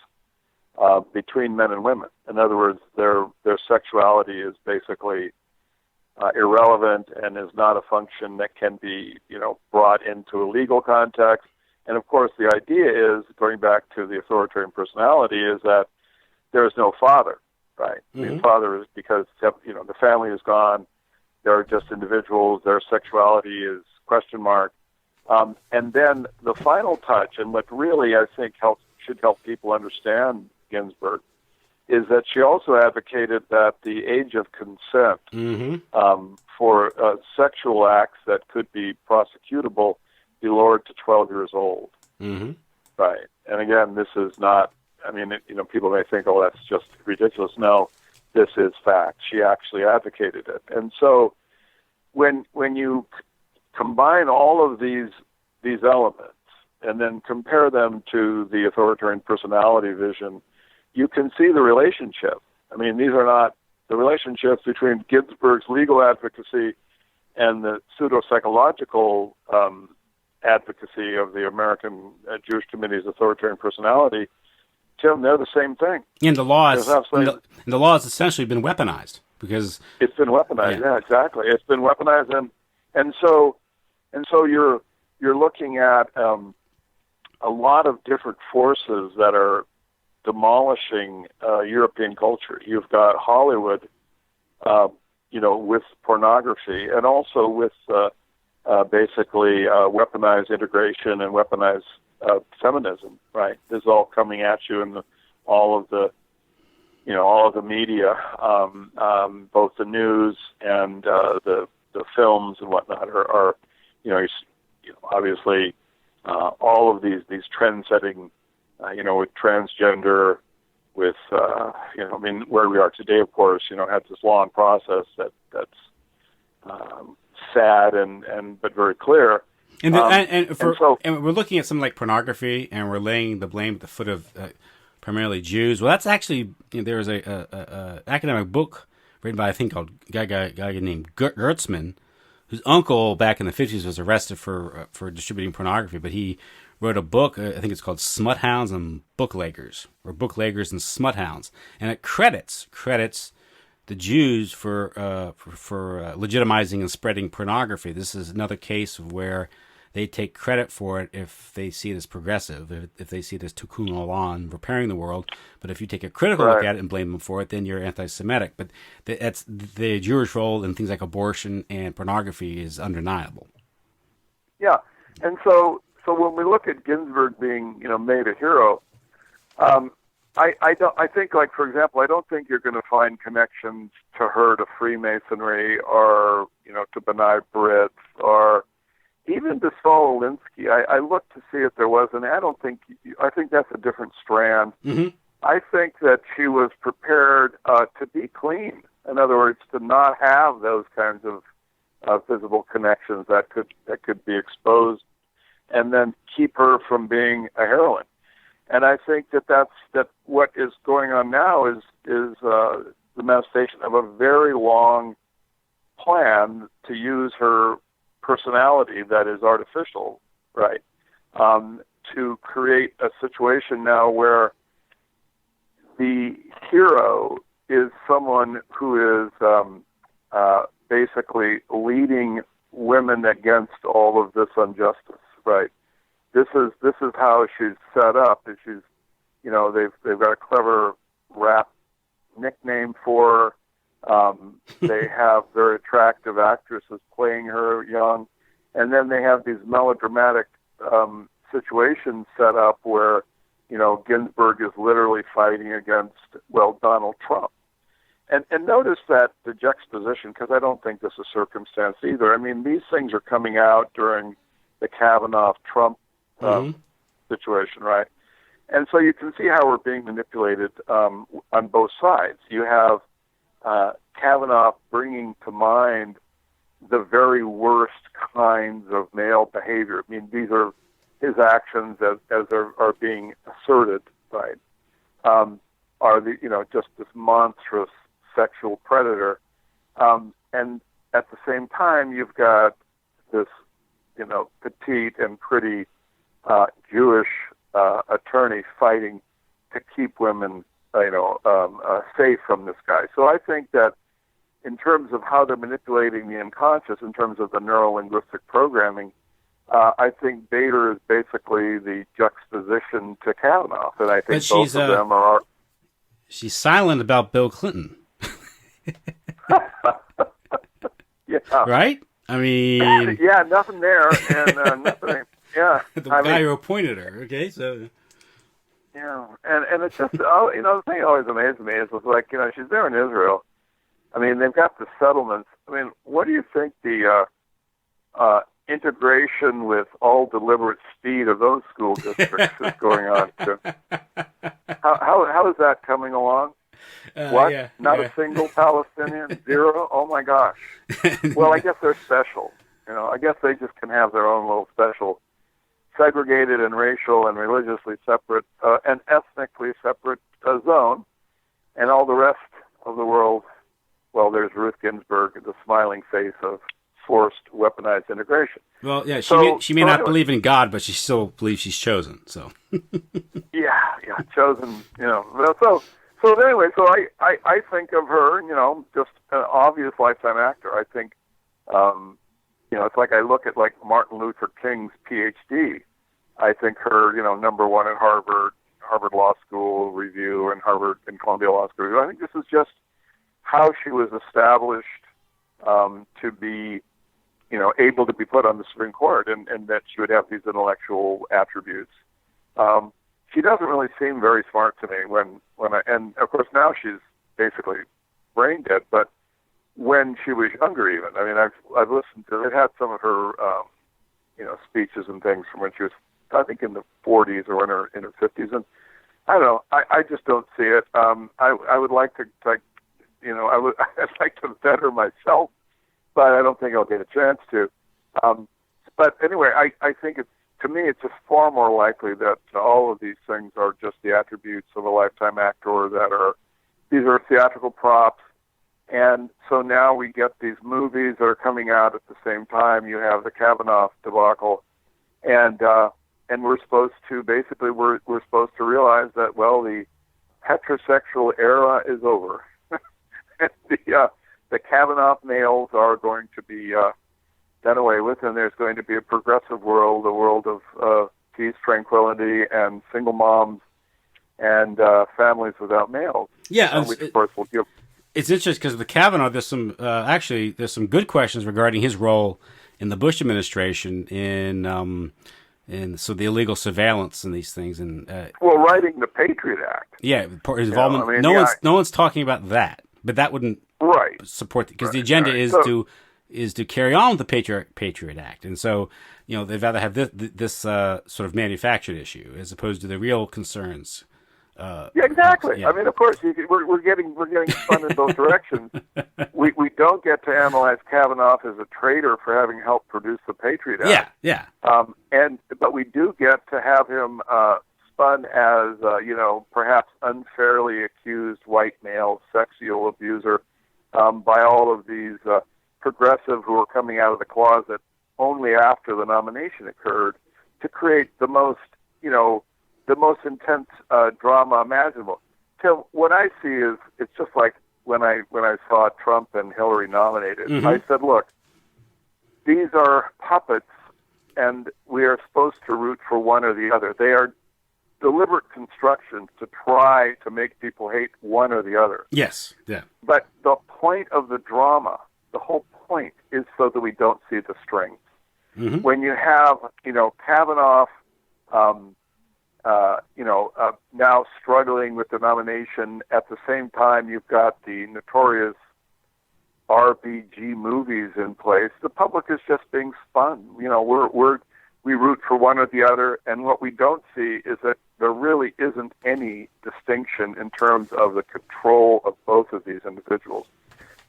between men and women. In other words, their sexuality is basically irrelevant and is not a function that can be, brought into a legal context. And of course, the idea is, going back to the authoritarian personality, is that there is no father, right? Mm-hmm. The father is because, the family is gone. They're just individuals. Their sexuality is question mark. And then the final touch, and what really I think should help people understand Ginsburg, is that she also advocated that the age of consent for sexual acts that could be prosecutable be lowered to 12 years old. Mm-hmm. Right. And again, this is not, people may think, oh, that's just ridiculous. No, this is fact. She actually advocated it. And so when you combine all of these elements and then compare them to the authoritarian personality vision, you can see the relationship. These are not the relationships between Ginsburg's legal advocacy and the pseudo-psychological advocacy of the American Jewish Committee's authoritarian personality. Tim, they're the same thing. And the law has essentially been weaponized because it's been weaponized. Yeah, exactly. It's been weaponized, and so you're looking at a lot of different forces that are demolishing European culture. You've got Hollywood, with pornography, and also with basically weaponized integration and weaponized feminism. Right, this is all coming at you in all of the media, both the news and the films and whatnot are obviously all of these trend-setting, with transgender, with where we are today, of course, had this long process that's sad but very clear. And we're looking at something like pornography, and we're laying the blame at the foot of primarily Jews. Well, that's actually, there was a academic book written by, I think, called a guy named Gertzman, whose uncle back in the 50s was arrested for distributing pornography, but he wrote a book, I think it's called Smut Hounds and Bookleggers, or Bookleggers and Smut Hounds, and it credits the Jews for legitimizing and spreading pornography. This is another case of where they take credit for it if they see it as progressive, if they see it as tikkun olam, repairing the world. But if you take a critical look at it and blame them for it, then you're anti-Semitic. But that's the Jewish role in things like abortion and pornography is undeniable. Yeah, and so when we look at Ginsburg being made a hero, I think, like, for example, I don't think you're going to find connections to her to Freemasonry or to B'nai B'rith or even to Saul Alinsky. I looked to see if there was, and I think that's a different strand. Mm-hmm. I think that she was prepared to be clean. In other words, to not have those kinds of physical connections that could be exposed, and then keep her from being a heroine. And I think that what is going on now is the manifestation of a very long plan to use her personality that is artificial, right, to create a situation now where the hero is someone who is basically leading women against all of this injustice, right? This is how she's set up. She's, they've got a clever rap nickname for her. They have very attractive actresses playing her young, and then they have these melodramatic situations set up where Ginsburg is literally fighting against Donald Trump. And notice that the juxtaposition, because I don't think this is circumstance either. I mean, these things are coming out during the Kavanaugh-Trump situation, right? And so you can see how we're being manipulated on both sides. You have Kavanaugh bringing to mind the very worst kinds of male behavior. I mean, these are his actions as are being asserted, right? Are the just this monstrous sexual predator, and at the same time you've got this petite and pretty Jewish attorney fighting to keep women safe from this guy. So I think that in terms of how they're manipulating the unconscious, in terms of the neuro-linguistic programming, I think Bader is basically the juxtaposition to Kavanaugh, and I think both of them are. She's silent about Bill Clinton. Yeah. Right? I mean... yeah, nothing there, and nothing... Yeah. The guy who appointed her, okay, so... Yeah, and it's just, the thing that always amazes me is, like, she's there in Israel. I mean, they've got the settlements. I mean, what do you think the integration with all deliberate speed of those school districts is going on to? How is that coming along? What? Yeah, Not a single Palestinian? Zero? Oh my gosh. Well, I guess they're special. I guess they just can have their own little special, segregated and racial and religiously separate and ethnically separate zone, and all the rest of the world. Well, there's Ruth Ginsburg, the smiling face of forced weaponized integration. Well, yeah, she may not believe in God, but she still believes she's chosen. So. yeah, chosen. So anyway, so I think of her, just an obvious lifetime actor. I think, it's like I look at like Martin Luther King's PhD. I think her, number one at Harvard Law School Review, and Harvard and Columbia Law School Review. I think this is just how she was established to be, able to be put on the Supreme Court, and that she would have these intellectual attributes. She doesn't really seem very smart to me and of course now she's basically brain dead, but when she was younger even, I mean, I've listened to, it had some of her, speeches and things from when she was, I think, in the 40s or in her 50s, and I don't know, I just don't see it. I would like to, I'd like to better myself, but I don't think I'll get a chance to. But anyway, I think to me, it's just far more likely that all of these things are just the attributes of a lifetime actor these are theatrical props. And so now we get these movies that are coming out at the same time. You have the Kavanaugh debacle, and we're supposed to we're supposed to realize that, well, the heterosexual era is over. The Kavanaugh males are going to be done away with, and there's going to be a progressive world, a world of peace, tranquility, and single moms, and families without males. Yeah, which of course will give. It's interesting because the Kavanaugh, there's some good questions regarding his role in the Bush administration in so the illegal surveillance and these things, and writing the Patriot Act. Yeah, his involvement. No one's talking about that, but that wouldn't support because the agenda is to carry on with the Patriot Act, and so they'd rather have this sort of manufactured issue as opposed to the real concerns. Yeah, exactly. Yeah. I mean, of course, we're getting spun in both directions. We don't get to analyze Kavanaugh as a traitor for having helped produce the Patriot Act. Yeah. But we do get to have him spun as perhaps unfairly accused white male sexual abuser by all of these progressive who are coming out of the closet only after the nomination occurred to create the most intense drama imaginable. So what I see is, it's just like when I saw Trump and Hillary nominated. Mm-hmm. I said, look, these are puppets, and we are supposed to root for one or the other. They are deliberate constructions to try to make people hate one or the other. Yes, yeah. But the point of the drama, the whole point, is so that we don't see the strings. Mm-hmm. When you have, Kavanaugh, now struggling with the nomination, at the same time you've got the notorious RBG movies in place, the public is just being spun. We root for one or the other, and what we don't see is that there really isn't any distinction in terms of the control of both of these individuals.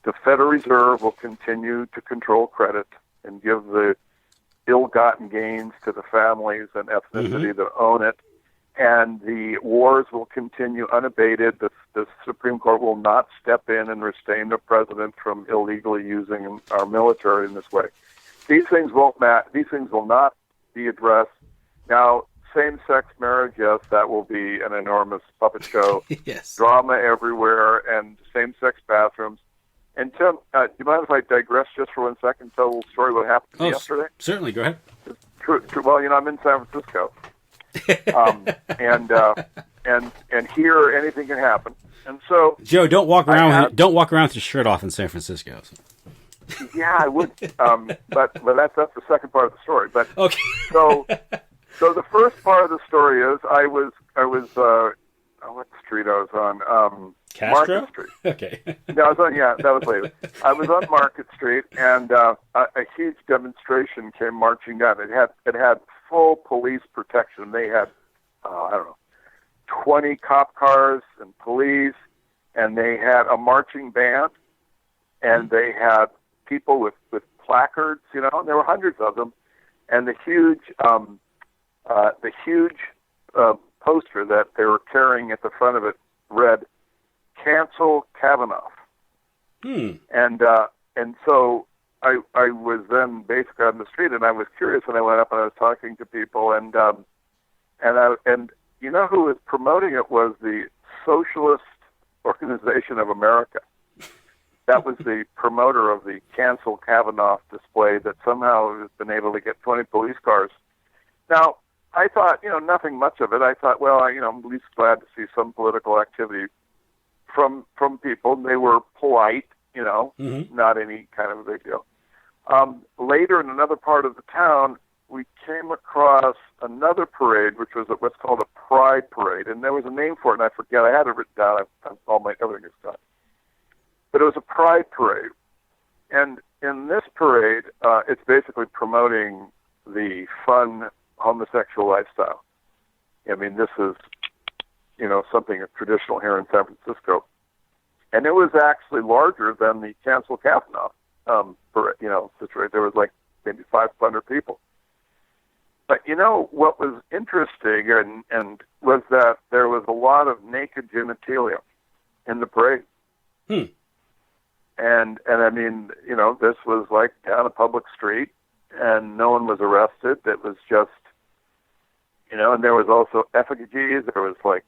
The Federal Reserve will continue to control credit and give the ill-gotten gains to the families and ethnicity that own it, and the wars will continue unabated. The Supreme Court will not step in and restrain the president from illegally using our military in this way. These things won't matter. These things will not be addressed. Now, same-sex marriage, yes, that will be an enormous puppet show. Yes. Drama everywhere and same-sex bathrooms. And Tim, do you mind if I digress just for 1 second, tell a little story what happened to me yesterday? Certainly, go ahead. True. Well, I'm in San Francisco, and here anything can happen. And so, Joe, don't walk around with your shirt off in San Francisco. Yeah, I would. But that's the second part of the story. But okay. So the first part of the story is I was what street I was on? Castro? Market Street. Okay. No, I was on. Yeah, that was later. I was on Market Street, and a huge demonstration came marching down. It had full police protection. They had 20 cop cars and police, and they had a marching band, and they had people with placards. And there were hundreds of them, and the huge poster that they were carrying at the front of it read, "Cancel Kavanaugh." And so I was then basically on the street, and I was curious, and I went up and I was talking to people, and who was promoting it was the Socialist Organization of America. That was the promoter of the Cancel Kavanaugh display that somehow has been able to get 20 police cars. Now, I thought, nothing much of it. I thought, well, I'm at least glad to see some political activity from people. They were polite, not any kind of a big deal. Later, in another part of the town, we came across another parade, which was what's called a Pride Parade, and there was a name for it, and I forget. I had it written down. Everything is done. But it was a Pride Parade, and in this parade, it's basically promoting the fun homosexual lifestyle. I mean, this is, something traditional here in San Francisco. And it was actually larger than the Cancel Kavanaugh parade, situation. There was like maybe 500 people. But what was interesting and was that there was a lot of naked genitalia in the parade. And I mean, this was like down a public street, and no one was arrested. It was just, and there was also effigies. There was like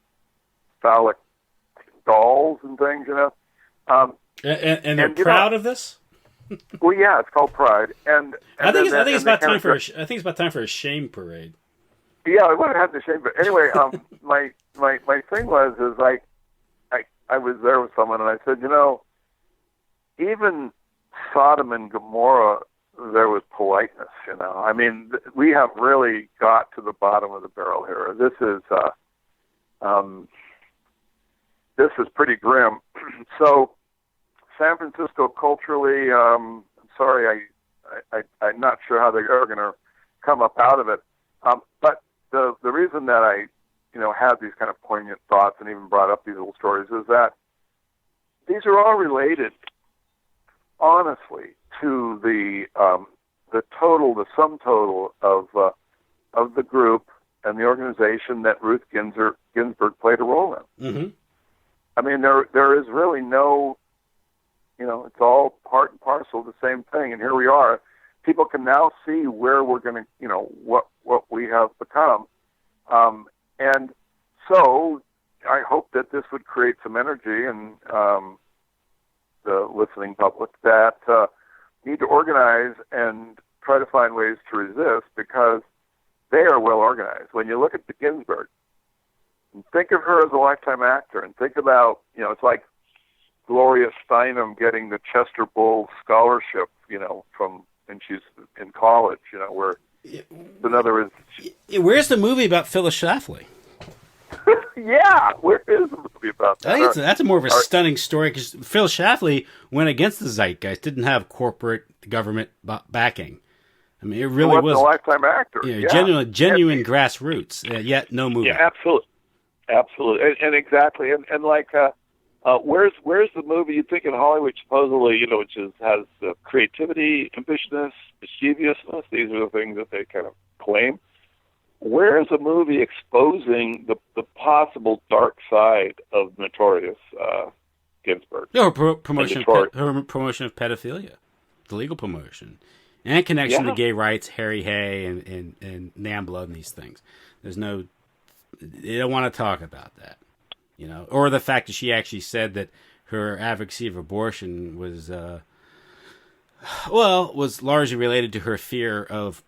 phallic dolls and things, And they're proud of this. Well, yeah, it's called Pride, and I think it's about time for a shame parade. Yeah, I would have had the shame, but anyway, my thing was I was there with someone, and I said, even Sodom and Gomorrah, there was politeness. I mean, we have really got to the bottom of the barrel here. This is pretty grim. So, San Francisco culturally, I'm sorry, I'm not sure how they're going to come up out of it. But the reason that I, had these kind of poignant thoughts and even brought up these little stories is that these are all related, honestly, to the sum total of the group and the organization that Ruth Ginsburg played a role in. Mm-hmm. I mean, there is really no, it's all part and parcel of the same thing. And here we are. People can now see where we're going to, what we have become. And so I hope that this would create some energy in the listening public that need to organize and try to find ways to resist, because they are well organized. When you look at the Ginsburg, and think of her as a lifetime actor, and think about, it's like Gloria Steinem getting the Chester Bull Scholarship, from when she's in college, where, in other words... Where's the movie about Phyllis Schlafly? Yeah, where is the movie about that? I think that's more of a stunning story, because Phyllis Schlafly went against the zeitgeist, didn't have corporate government backing. I mean, it really was a lifetime actor. Genuine grassroots, yet no movie. Yeah, absolutely. absolutely, and exactly, and like, where's the movie? You think in Hollywood, supposedly, which has creativity, ambitiousness, mischievousness. These are the things that they kind of claim. Where's a movie exposing the possible dark side of notorious Ginsburg? No, her promotion of pedophilia, the legal promotion, and connection to gay rights, Harry Hay and NAMBLA and these things. There's no, they don't want to talk about that, or the fact that she actually said that her advocacy of abortion was largely related to her fear of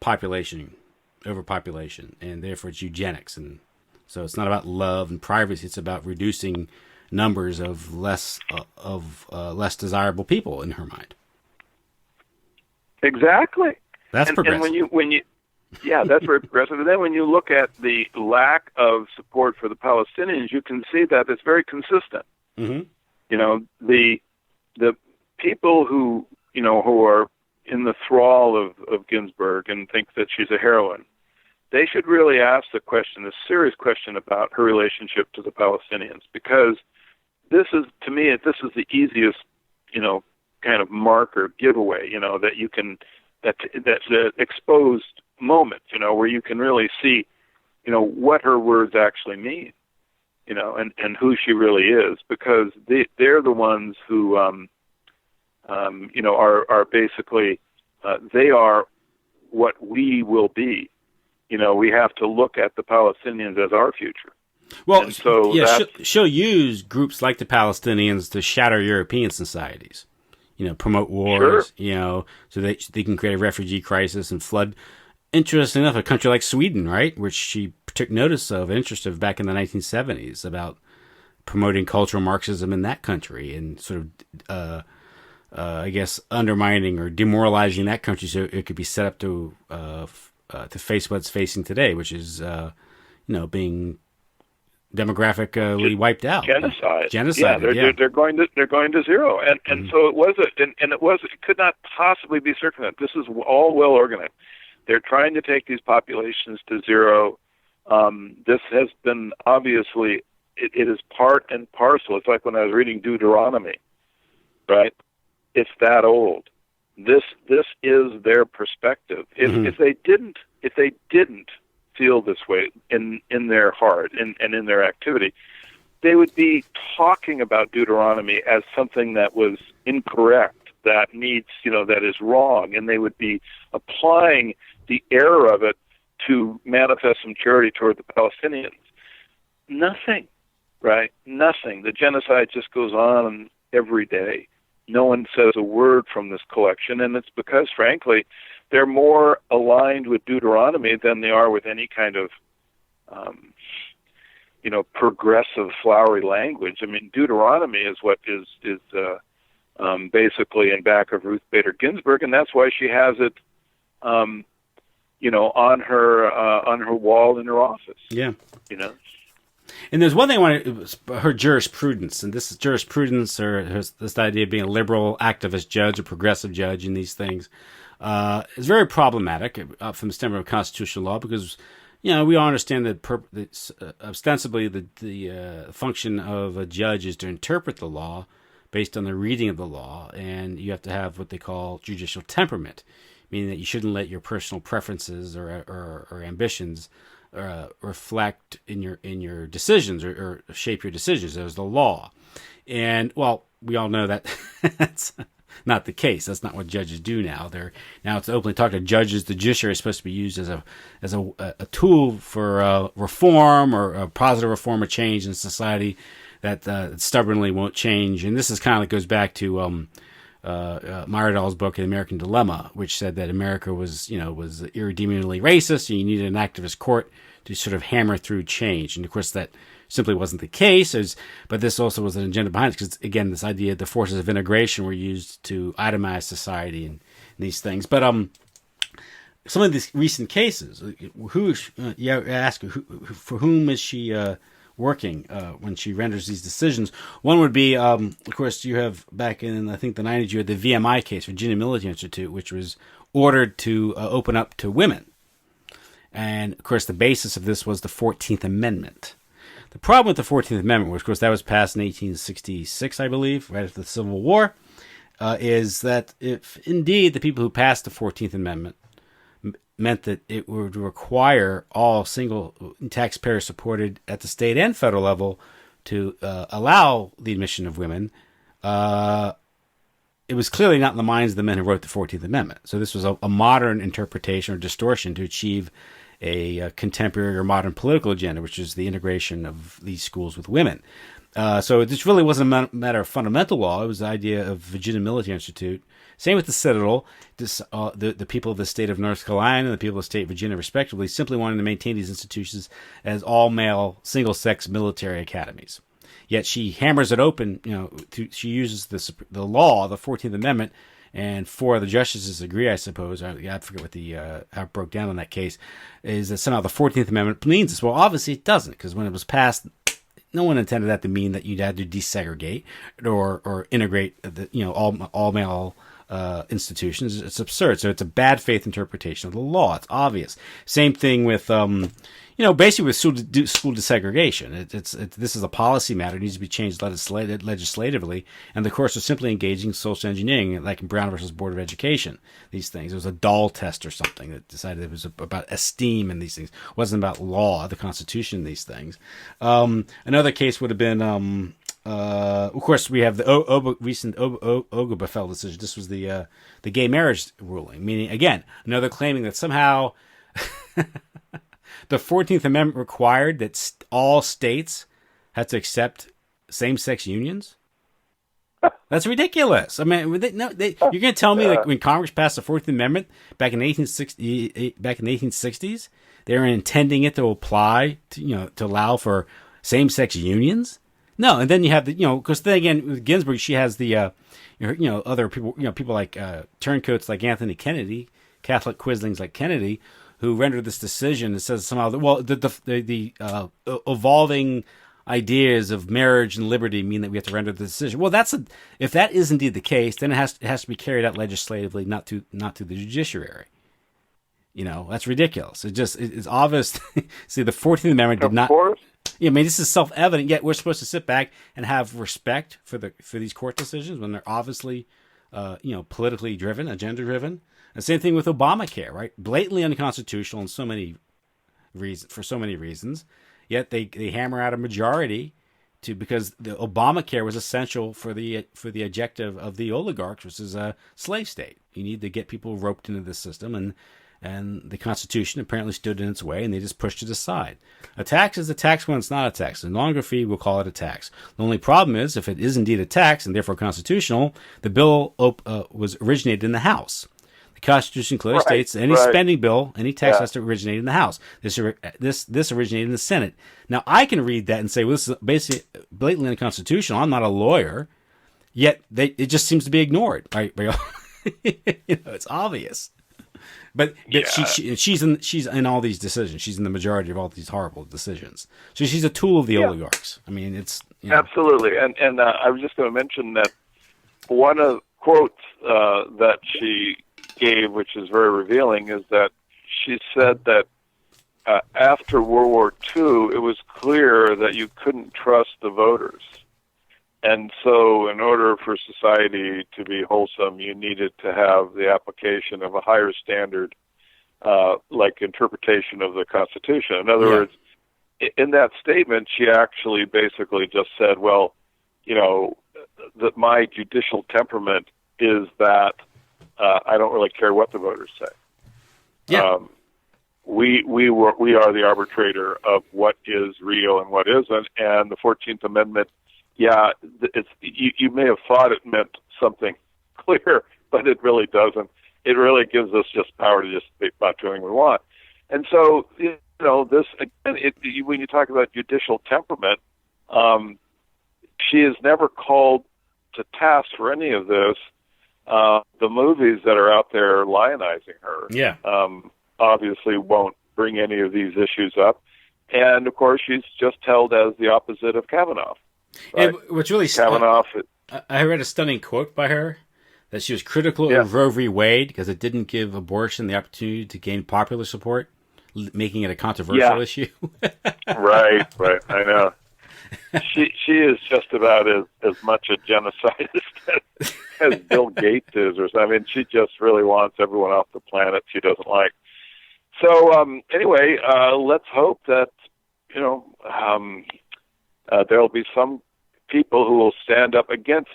overpopulation, and therefore it's eugenics. And so it's not about love and privacy; it's about reducing numbers of less desirable people in her mind. Exactly. That's progressive. And when you that's very progressive. And then when you look at the lack of support for the Palestinians, you can see that it's very consistent. Mm-hmm. The people who are in the thrall of Ginsburg and think that she's a heroine, they should really ask a serious question about her relationship to the Palestinians, because this is the easiest, kind of marker giveaway, that you can, that's the exposed moment, where you can really see, what her words actually mean, and who she really is, because they're the ones who, are basically, they are what we will be. We have to look at the Palestinians as our future. Well, so she'll use groups like the Palestinians to shatter European societies, promote wars, sure. So they can create a refugee crisis and flood. Interesting enough, a country like Sweden, right, which she took notice of, interest of back in the 1970s about promoting cultural Marxism in that country and sort of, I guess, undermining or demoralizing that country so it could be set up to face what's facing today, which is, being demographically wiped out. Genocide. Yeah, they're going to zero, and so it could not possibly be circumvented. This is all well organized. They're trying to take these populations to zero. This has been obviously it is part and parcel. It's like when I was reading Deuteronomy, right? It's that old. This is their perspective. If they didn't feel this way in their heart and in their activity, they would be talking about Deuteronomy as something that was incorrect, that needs, that is wrong, and they would be applying the error of it to manifest some charity toward the Palestinians. Nothing, right? Nothing. The genocide just goes on every day. No one says a word from this collection, and it's because, frankly, they're more aligned with Deuteronomy than they are with any kind of, progressive, flowery language. I mean, Deuteronomy is what is basically in back of Ruth Bader Ginsburg, and that's why she has it, on her wall in her office. Yeah. And there's one thing I wanted, her jurisprudence, and this is jurisprudence, or this idea of being a liberal activist judge, a progressive judge, and these things, is very problematic from the standpoint of constitutional law, because we all understand that ostensibly the function of a judge is to interpret the law based on the reading of the law, and you have to have what they call judicial temperament, meaning that you shouldn't let your personal preferences or ambitions reflect in your decisions or shape your decisions. There's the law, and we all know that that's not the case. That's not what judges do now. Now it's openly talked to judges. The judiciary is supposed to be used as a tool for reform or a positive reform or change in society that stubbornly won't change. And this is kind of goes back to Myrdal's book, The American Dilemma, which said that America was irredeemably racist, and you needed an activist court to sort of hammer through change. And of course, that simply wasn't the case. But this also was an agenda behind it, because again, this idea the forces of integration were used to itemize society and these things. But some of these recent cases, for whom is she working when she renders these decisions? One would be, of course, you have back in, I think, the 90s, you had the VMI case, Virginia Military Institute, which was ordered to open up to women. And, of course, the basis of this was the 14th Amendment. The problem with the 14th Amendment, which of course that was passed in 1866, I believe, right after the Civil War, is that if indeed the people who passed the 14th Amendment meant that it would require all single taxpayer supported at the state and federal level to allow the admission of women, it was clearly not in the minds of the men who wrote the 14th Amendment. So this was a modern interpretation or distortion to achieve a contemporary or modern political agenda, which is the integration of these schools with women. So this really wasn't a matter of fundamental law. It was the idea of Virginia Military Institute. Same with the Citadel. The people of the state of North Carolina and the people of the state of Virginia, respectively, simply wanted to maintain these institutions as all-male, single-sex military academies. Yet she hammers it open. She uses the law, the 14th Amendment, and four of the justices agree, I suppose. I forget what how it broke down in that case. Is that somehow the 14th Amendment means this? Well, obviously it doesn't, because when it was passed, no one intended that to mean that you'd had to desegregate or integrate all male institutions. It's absurd. So it's a bad faith interpretation of the law. It's obvious. Same thing with basically with school desegregation. This is a policy matter. It needs to be changed legislatively. And the courts are simply engaging in social engineering, like in Brown versus Board of Education. These things. It was a Dahl test or something that decided it was about esteem and these things. It wasn't about law, the Constitution, and these things. Another case would have been, of course, we have the recent Obergefell decision. This was the gay marriage ruling, meaning, again, another claiming that somehow the 14th Amendment required that all states had to accept same-sex unions. That's ridiculous. I mean, you're going to tell me that when Congress passed the 14th Amendment back in 1860s, they were intending it to apply to allow for same-sex unions? No, and then you have because then again with Ginsburg, she has the other people, people like turncoats like Anthony Kennedy, Catholic quislings like Kennedy, who rendered this decision. It says somehow that the evolving ideas of marriage and liberty mean that we have to render the decision. Well, if that is indeed the case, then it has to be carried out legislatively, not through the judiciary. That's ridiculous. It's obvious. See, the 14th Amendment did not. Of course. I mean, this is self-evident. Yet we're supposed to sit back and have respect for these court decisions when they're obviously, politically driven, agenda-driven. The same thing with Obamacare, right? Blatantly unconstitutional in so many reasons. Yet they hammer out a majority because the Obamacare was essential for the objective of the oligarchs, which is a slave state. You need to get people roped into the system, and the Constitution apparently stood in its way, and they just pushed it aside. A tax is a tax when it's not a tax. A longer fee, we'll call it a tax. The only problem is, if it is indeed a tax and therefore constitutional, the bill was originated in the House. The Constitution clearly states any spending bill, any tax has to originate in the House. This originated in the Senate. Now, I can read that and say, well, this is basically blatantly unconstitutional. I'm not a lawyer. Yet it just seems to be ignored. Right? It's obvious. But she's in all these decisions. She's in the majority of all these horrible decisions. So she's a tool of the oligarchs. I mean, it's absolutely. And I was just going to mention that one of the quotes that she gave, which is very revealing, is that she said that after World War II, it was clear that you couldn't trust the voters. And so in order for society to be wholesome, you needed to have the application of a higher standard, like interpretation of the Constitution. In other words, in that statement, she actually basically just said, well, that my judicial temperament is that I don't really care what the voters say. Yeah. We are the arbitrator of what is real and what isn't, and the 14th Amendment, you may have thought it meant something clear, but it really doesn't. It really gives us just power to just be about doing what we want. And so, this again, when you talk about judicial temperament, she is never called to task for any of this. The movies that are out there lionizing her, obviously won't bring any of these issues up. And of course, she's just held as the opposite of Kavanaugh. Right? And what's really Kavanaugh. I read a stunning quote by her that she was critical of Roe v. Wade because it didn't give abortion the opportunity to gain popular support, making it a controversial issue. Right. I know. she is just about as much a genocidist as Bill Gates is, or something. I mean, she just really wants everyone off the planet she doesn't like. So anyway, let's hope that there'll be some people who will stand up against,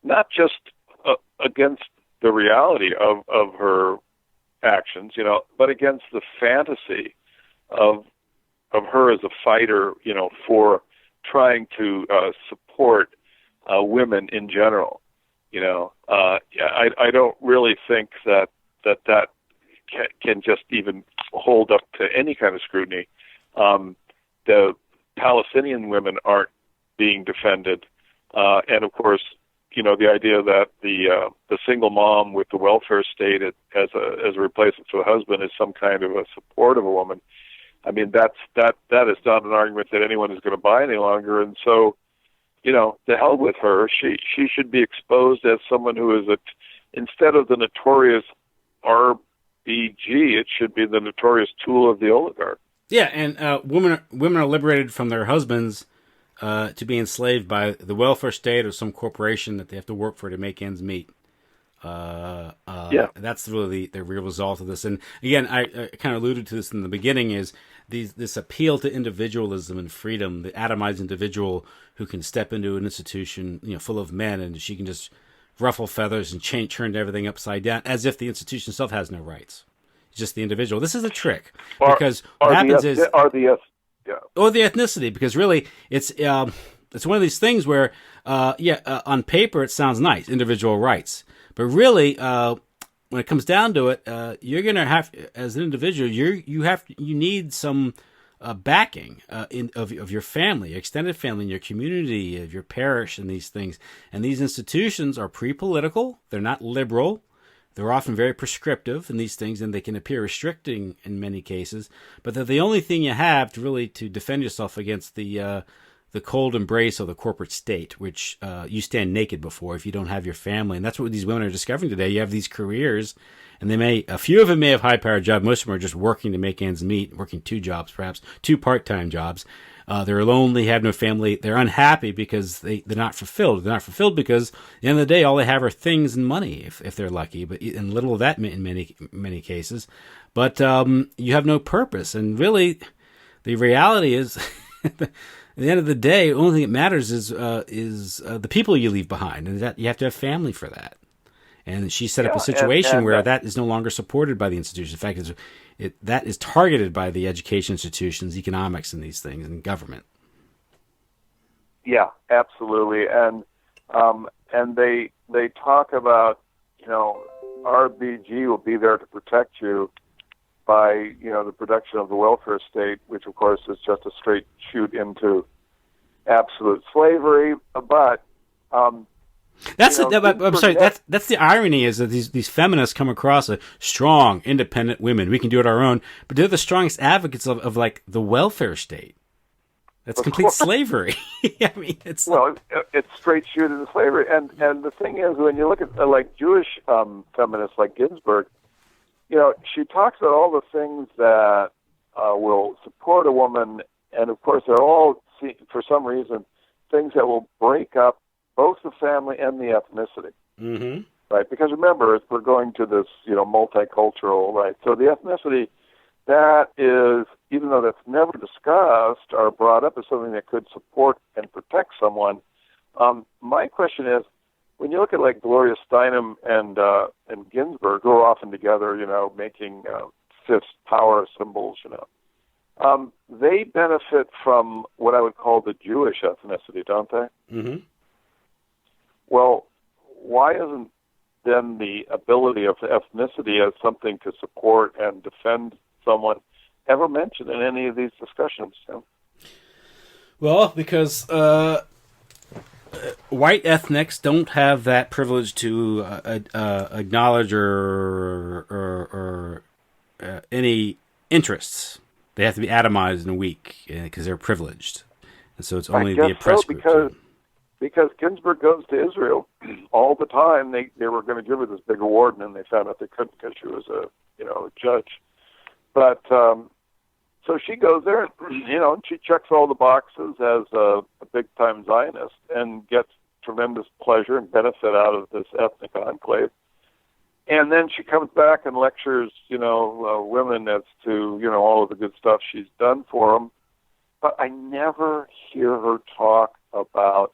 not just against the reality of her actions, but against the fantasy of her as a fighter, for trying to support women in general. I don't really think that can just even hold up to any kind of scrutiny. The Palestinian women aren't being defended, and of course, the idea that the single mom with the welfare state as a replacement for the husband is some kind of a support of a woman. I mean, that is not an argument that anyone is going to buy any longer. And so, to hell with her. She should be exposed as someone who is instead of the notorious RBG, it should be the notorious tool of the oligarch. Yeah, and women are liberated from their husbands to be enslaved by the welfare state or some corporation that they have to work for to make ends meet. That's really the real result of this. And again, I kind of alluded to this in the beginning, is this appeal to individualism and freedom, the atomized individual who can step into an institution, full of men, and she can just ruffle feathers and turn everything upside down, as if the institution itself has no rights. It's just the individual. This is a trick, because what happens is the ethnicity, because really it's one of these things where on paper it sounds nice, individual rights. But really, when it comes down to it, you're going to have, as an individual, you need some backing of your family, your extended family, your community, of your parish, and these things. And these institutions are pre-political. They're not liberal. They're often very prescriptive in these things, and they can appear restricting in many cases. But they're the only thing you have to defend yourself against the cold embrace of the corporate state, which you stand naked before if you don't have your family. And that's what these women are discovering today. You have these careers, and a few of them may have high-powered jobs. Most of them are just working to make ends meet, working 2 jobs, perhaps 2 part-time jobs. They're lonely, have no family. They're unhappy because they're not fulfilled. They're not fulfilled because at the end of the day, all they have are things and money, if they're lucky, and little of that in many cases. But you have no purpose. And really, the reality is, at the end of the day, the only thing that matters is the people you leave behind, and that you have to have family for that. And she set up a situation where that is no longer supported by the institution. In fact, that is targeted by the education institutions, economics, and these things, and government. Yeah, absolutely. And they talk about, RBG will be there to protect you by, the production of the welfare state, which of course is just a straight shoot into absolute slavery. But that's the irony, is that these feminists come across as strong, independent women. We can do it our own, but they're the strongest advocates of like the welfare state. That's complete slavery. I mean, it's straight shoot into slavery. And the thing is, when you look at like Jewish feminists like Ginsburg, she talks about all the things that will support a woman, and of course they're all, for some reason, things that will break up both the family and the ethnicity. Mm-hmm. Right? Because remember, we're going to this, multicultural, right? So the ethnicity, that is, even though that's never discussed or brought up as something that could support and protect someone, my question is, when you look at like Gloria Steinem and Ginsburg, who are often together, making fist power symbols, they benefit from what I would call the Jewish ethnicity, don't they? Mm-hmm. Well, why isn't then the ability of the ethnicity as something to support and defend someone ever mentioned in any of these discussions? Well, because white ethnics don't have that privilege to acknowledge or any interests. They have to be atomized and weak because they're privileged, and so it's only the oppressed groups. Because Ginsburg goes to Israel all the time. They were going to give her this big award, and then they found out they couldn't because she was a judge. But So she goes there, and she checks all the boxes as a big-time Zionist and gets tremendous pleasure and benefit out of this ethnic enclave. And then she comes back and lectures, women as to, all of the good stuff she's done for them. But I never hear her talk about,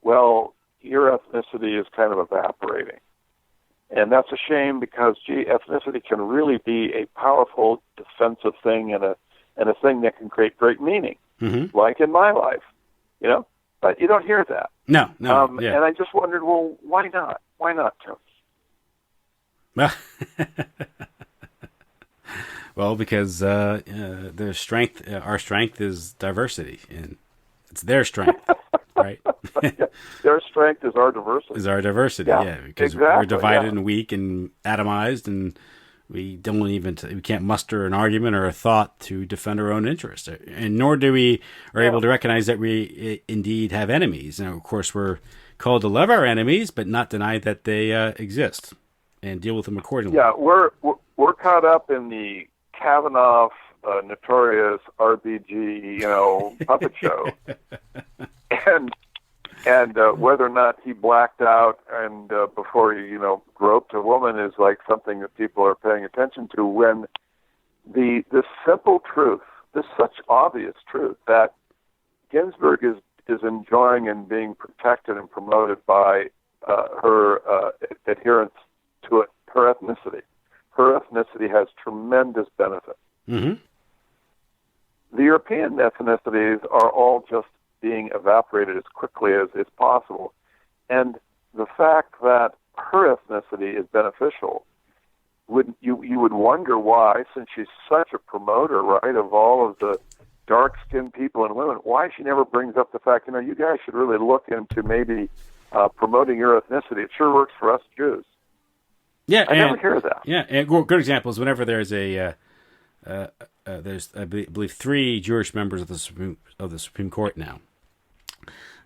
well, your ethnicity is kind of evaporating. And that's a shame because, ethnicity can really be a powerful defensive thing and a thing that can create great meaning, like in my life, But you don't hear that. No. And I just wondered, well, why not? Why not, Tim? Well, because their strength, our strength is diversity, and it's their strength, right? Their strength is our diversity. Because we're divided and weak and atomized, and we can't muster an argument or a thought to defend our own interests, and nor are we able to recognize that we indeed have enemies. And of course, we're called to love our enemies, but not deny that they exist and deal with them accordingly. Yeah, we're caught up in the Kavanaugh notorious RBG, puppet show, and whether or not he blacked out and before he, groped a woman is like something that people are paying attention to. When the simple truth, this such obvious truth that Ginsburg is enjoying and being protected and promoted by her adherence to it, her ethnicity. Her ethnicity has tremendous benefit. Mm-hmm. The European ethnicities are all just being evaporated as quickly as is possible. And the fact that her ethnicity is beneficial, you would wonder why, since she's such a promoter, right, of all of the dark-skinned people and women, why she never brings up the fact, you guys should really look into maybe promoting your ethnicity. It sure works for us Jews. Yeah, I never hear that. Yeah, and good example is whenever there's there's I believe 3 Jewish members of the Supreme Court now,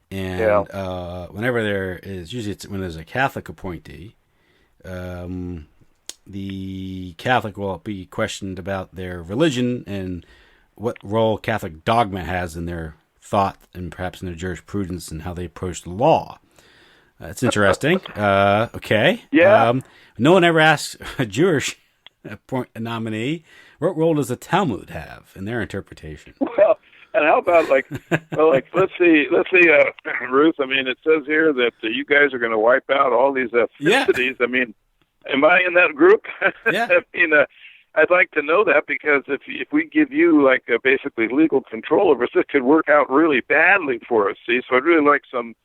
and whenever there is, usually it's when there's a Catholic appointee, the Catholic will be questioned about their religion and what role Catholic dogma has in their thought and perhaps in their jurisprudence and how they approach the law. That's interesting. Okay. Yeah. No one ever asks a Jewish nominee, what role does the Talmud have in their interpretation? Well, and how about let's see, Ruth. I mean, it says here that you guys are going to wipe out all these ethnicities. Yeah. I mean, am I in that group? Yeah. I mean, I'd like to know that because if we give you basically legal control over us, it could work out really badly for us. See, so I'd really like some.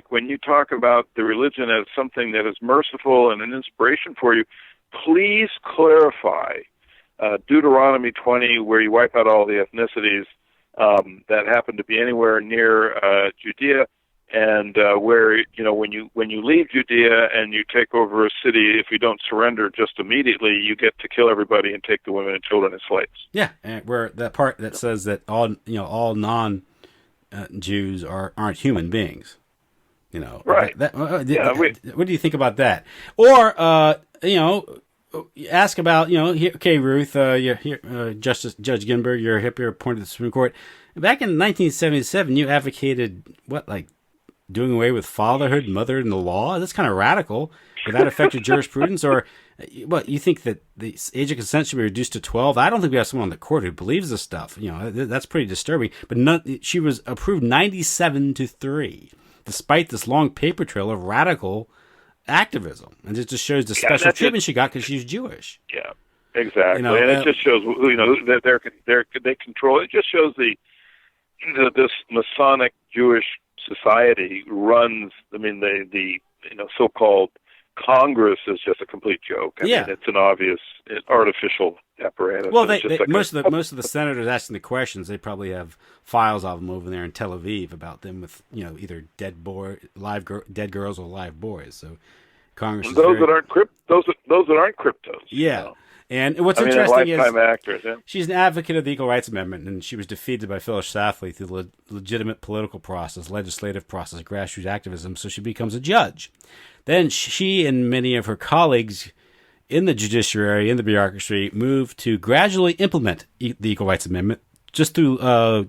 When you talk about the religion as something that is merciful and an inspiration for you, please clarify Deuteronomy 20, where you wipe out all the ethnicities that happen to be anywhere near Judea, and where when you leave Judea and you take over a city, if you don't surrender just immediately, you get to kill everybody and take the women and children as slaves. Yeah, and where that part that says that all non Jews aren't human beings, Right? What do you think about that? Or ask about okay, Ruth, Judge Ginsburg, you're appointed to the Supreme Court. Back in 1977, you advocated doing away with fatherhood, mother in the law. That's kind of radical. Would that affect your jurisprudence? Or what, you think that the age of consent should be reduced to 12? I don't think we have someone on the court who believes this stuff. That's pretty disturbing. But she was approved 97-3, despite this long paper trail of radical activism. And it just shows the special treatment she got because she's Jewish. Yeah, exactly. And it just shows, that they control. It just shows this Masonic Jewish society runs. I mean, the so-called Congress is just a complete joke. I mean, it's an obvious artificial apparatus. Well, most of the senators asking the questions, they probably have files of them over there in Tel Aviv about them with either dead girls or live boys. So Congress those that aren't cryptos. Yeah. And what's interesting is actors, yeah. She's an advocate of the Equal Rights Amendment, and she was defeated by Phyllis Schlafly through the legitimate political process, legislative process, grassroots activism, so she becomes a judge. Then she and many of her colleagues in the judiciary, in the bureaucracy, moved to gradually implement the Equal Rights Amendment just through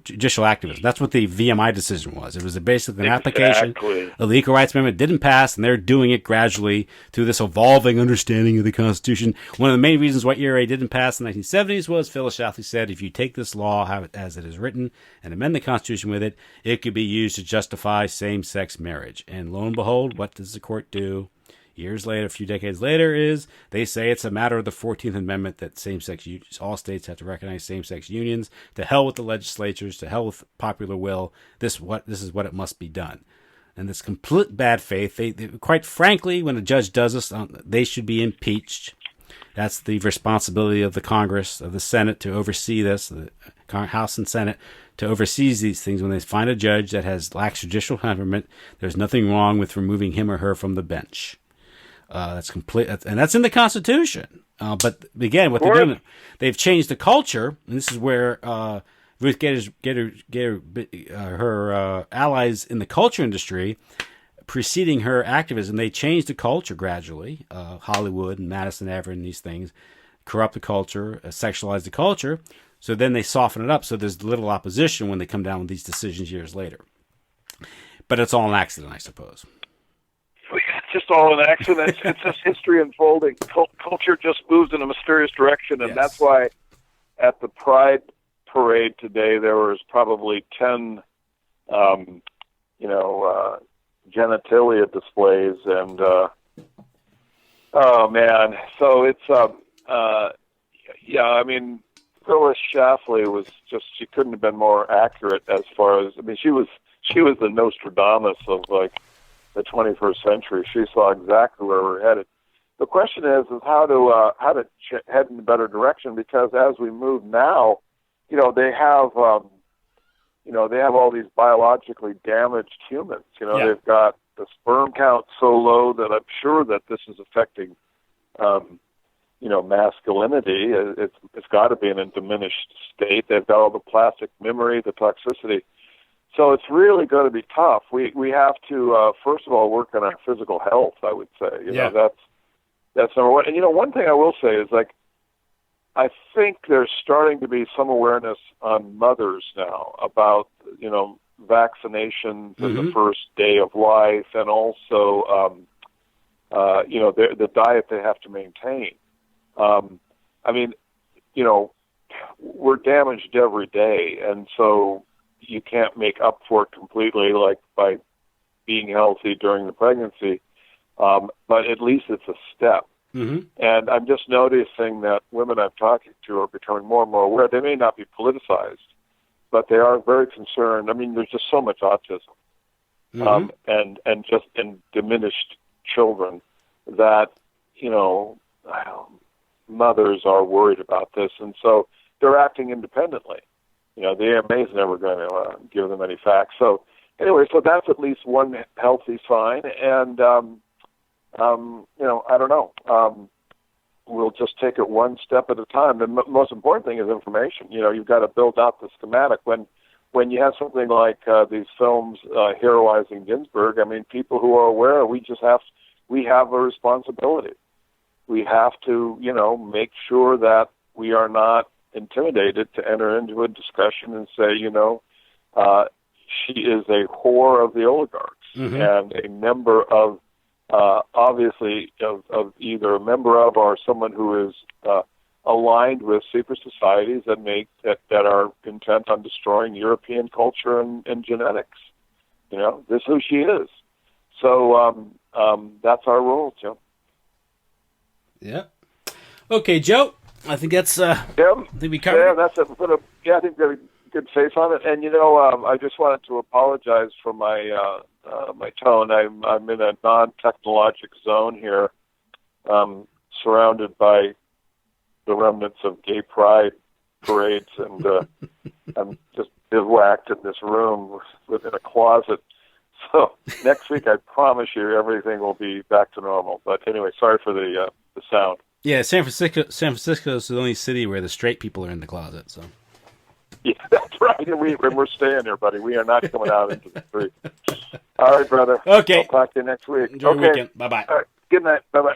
judicial activism. That's what the VMI decision was. It was basically an application of the Equal Rights Amendment. Didn't pass, and they're doing it gradually through this evolving understanding of the Constitution. One of the main reasons why ERA didn't pass in the 1970s was Phyllis Schlafly said, if you take this law as it is written and amend the Constitution with it, it could be used to justify same-sex marriage. And lo and behold, what does the court do? Years later, a few decades later, is they say it's a matter of the 14th Amendment that all states have to recognize same-sex unions. To hell with the legislatures, to hell with popular will. This is what it must be done. And this complete bad faith. They quite frankly, when a judge does this, they should be impeached. That's the responsibility of the Congress, of the Senate, to oversee this. The House and Senate to oversee these things. When they find a judge that lacks judicial temperament, there's nothing wrong with removing him or her from the bench. That's complete, and that's in the Constitution. But again, what they're doing, they've changed the culture, and this is where Ruth her allies in the culture industry, preceding her activism, they changed the culture gradually. Hollywood and Madison Avenue and these things corrupt the culture, sexualize the culture. So then they soften it up. So there's little opposition when they come down with these decisions years later. But it's all an accident, I suppose. It's just all an accident. It's just history unfolding. Culture just moves in a mysterious direction, and that's why at the Pride Parade today there was probably 10, genitalia displays, and oh man, so it's I mean, Phyllis Schlafly was she couldn't have been more accurate as far as, I mean, she was the Nostradamus of like the 21st century. She saw exactly where we're headed. The question is how to head in a better direction, because as we move now, they have all these biologically damaged humans. They've got the sperm count so low that I'm sure that this is affecting, masculinity. It's got to be in a diminished state. They've got all the plastic memory, the toxicity. So it's really going to be tough. We have to first of all work on our physical health, I would say. That's number one. And one thing I will say is, like, I think there's starting to be some awareness on mothers now about vaccinations in the first day of life, and also the diet they have to maintain. We're damaged every day, and so you can't make up for it completely, like by being healthy during the pregnancy, but at least it's a step. And I'm just noticing that women I'm talking to are becoming more and more aware. They may not be politicized, but they are very concerned. I mean, there's just so much autism, and just in diminished children that mothers are worried about this, and so they're acting independently. The AMA is never going to give them any facts. So anyway, so that's at least one healthy sign. And, I don't know. We'll just take it one step at a time. The most important thing is information. You've got to build out the schematic. When you have something like these films heroizing Ginsburg, I mean, people who are aware, we have a responsibility. We have to, make sure that we are not intimidated to enter into a discussion and say, she is a whore of the oligarchs and a member of, obviously, of either a member of or someone who is aligned with secret societies that are intent on destroying European culture and genetics. This is who she is. So that's our role, Joe. Yeah. Okay, Joe. I think that's I think we covered. Yeah, that's it. I think we have a good face on it. And I just wanted to apologize for my my tone. I'm in a non-technologic zone here, surrounded by the remnants of gay pride parades, and I'm just bivouacked in this room within a closet. So next week, I promise you, everything will be back to normal. But anyway, sorry for the sound. Yeah, San Francisco is the only city where the straight people are in the closet. So. Yeah, that's right. And we're staying here, buddy. We are not coming out into the street. All right, brother. Okay. I'll talk to you next week. Enjoy your weekend. Bye-bye. All right. Good night. Bye-bye.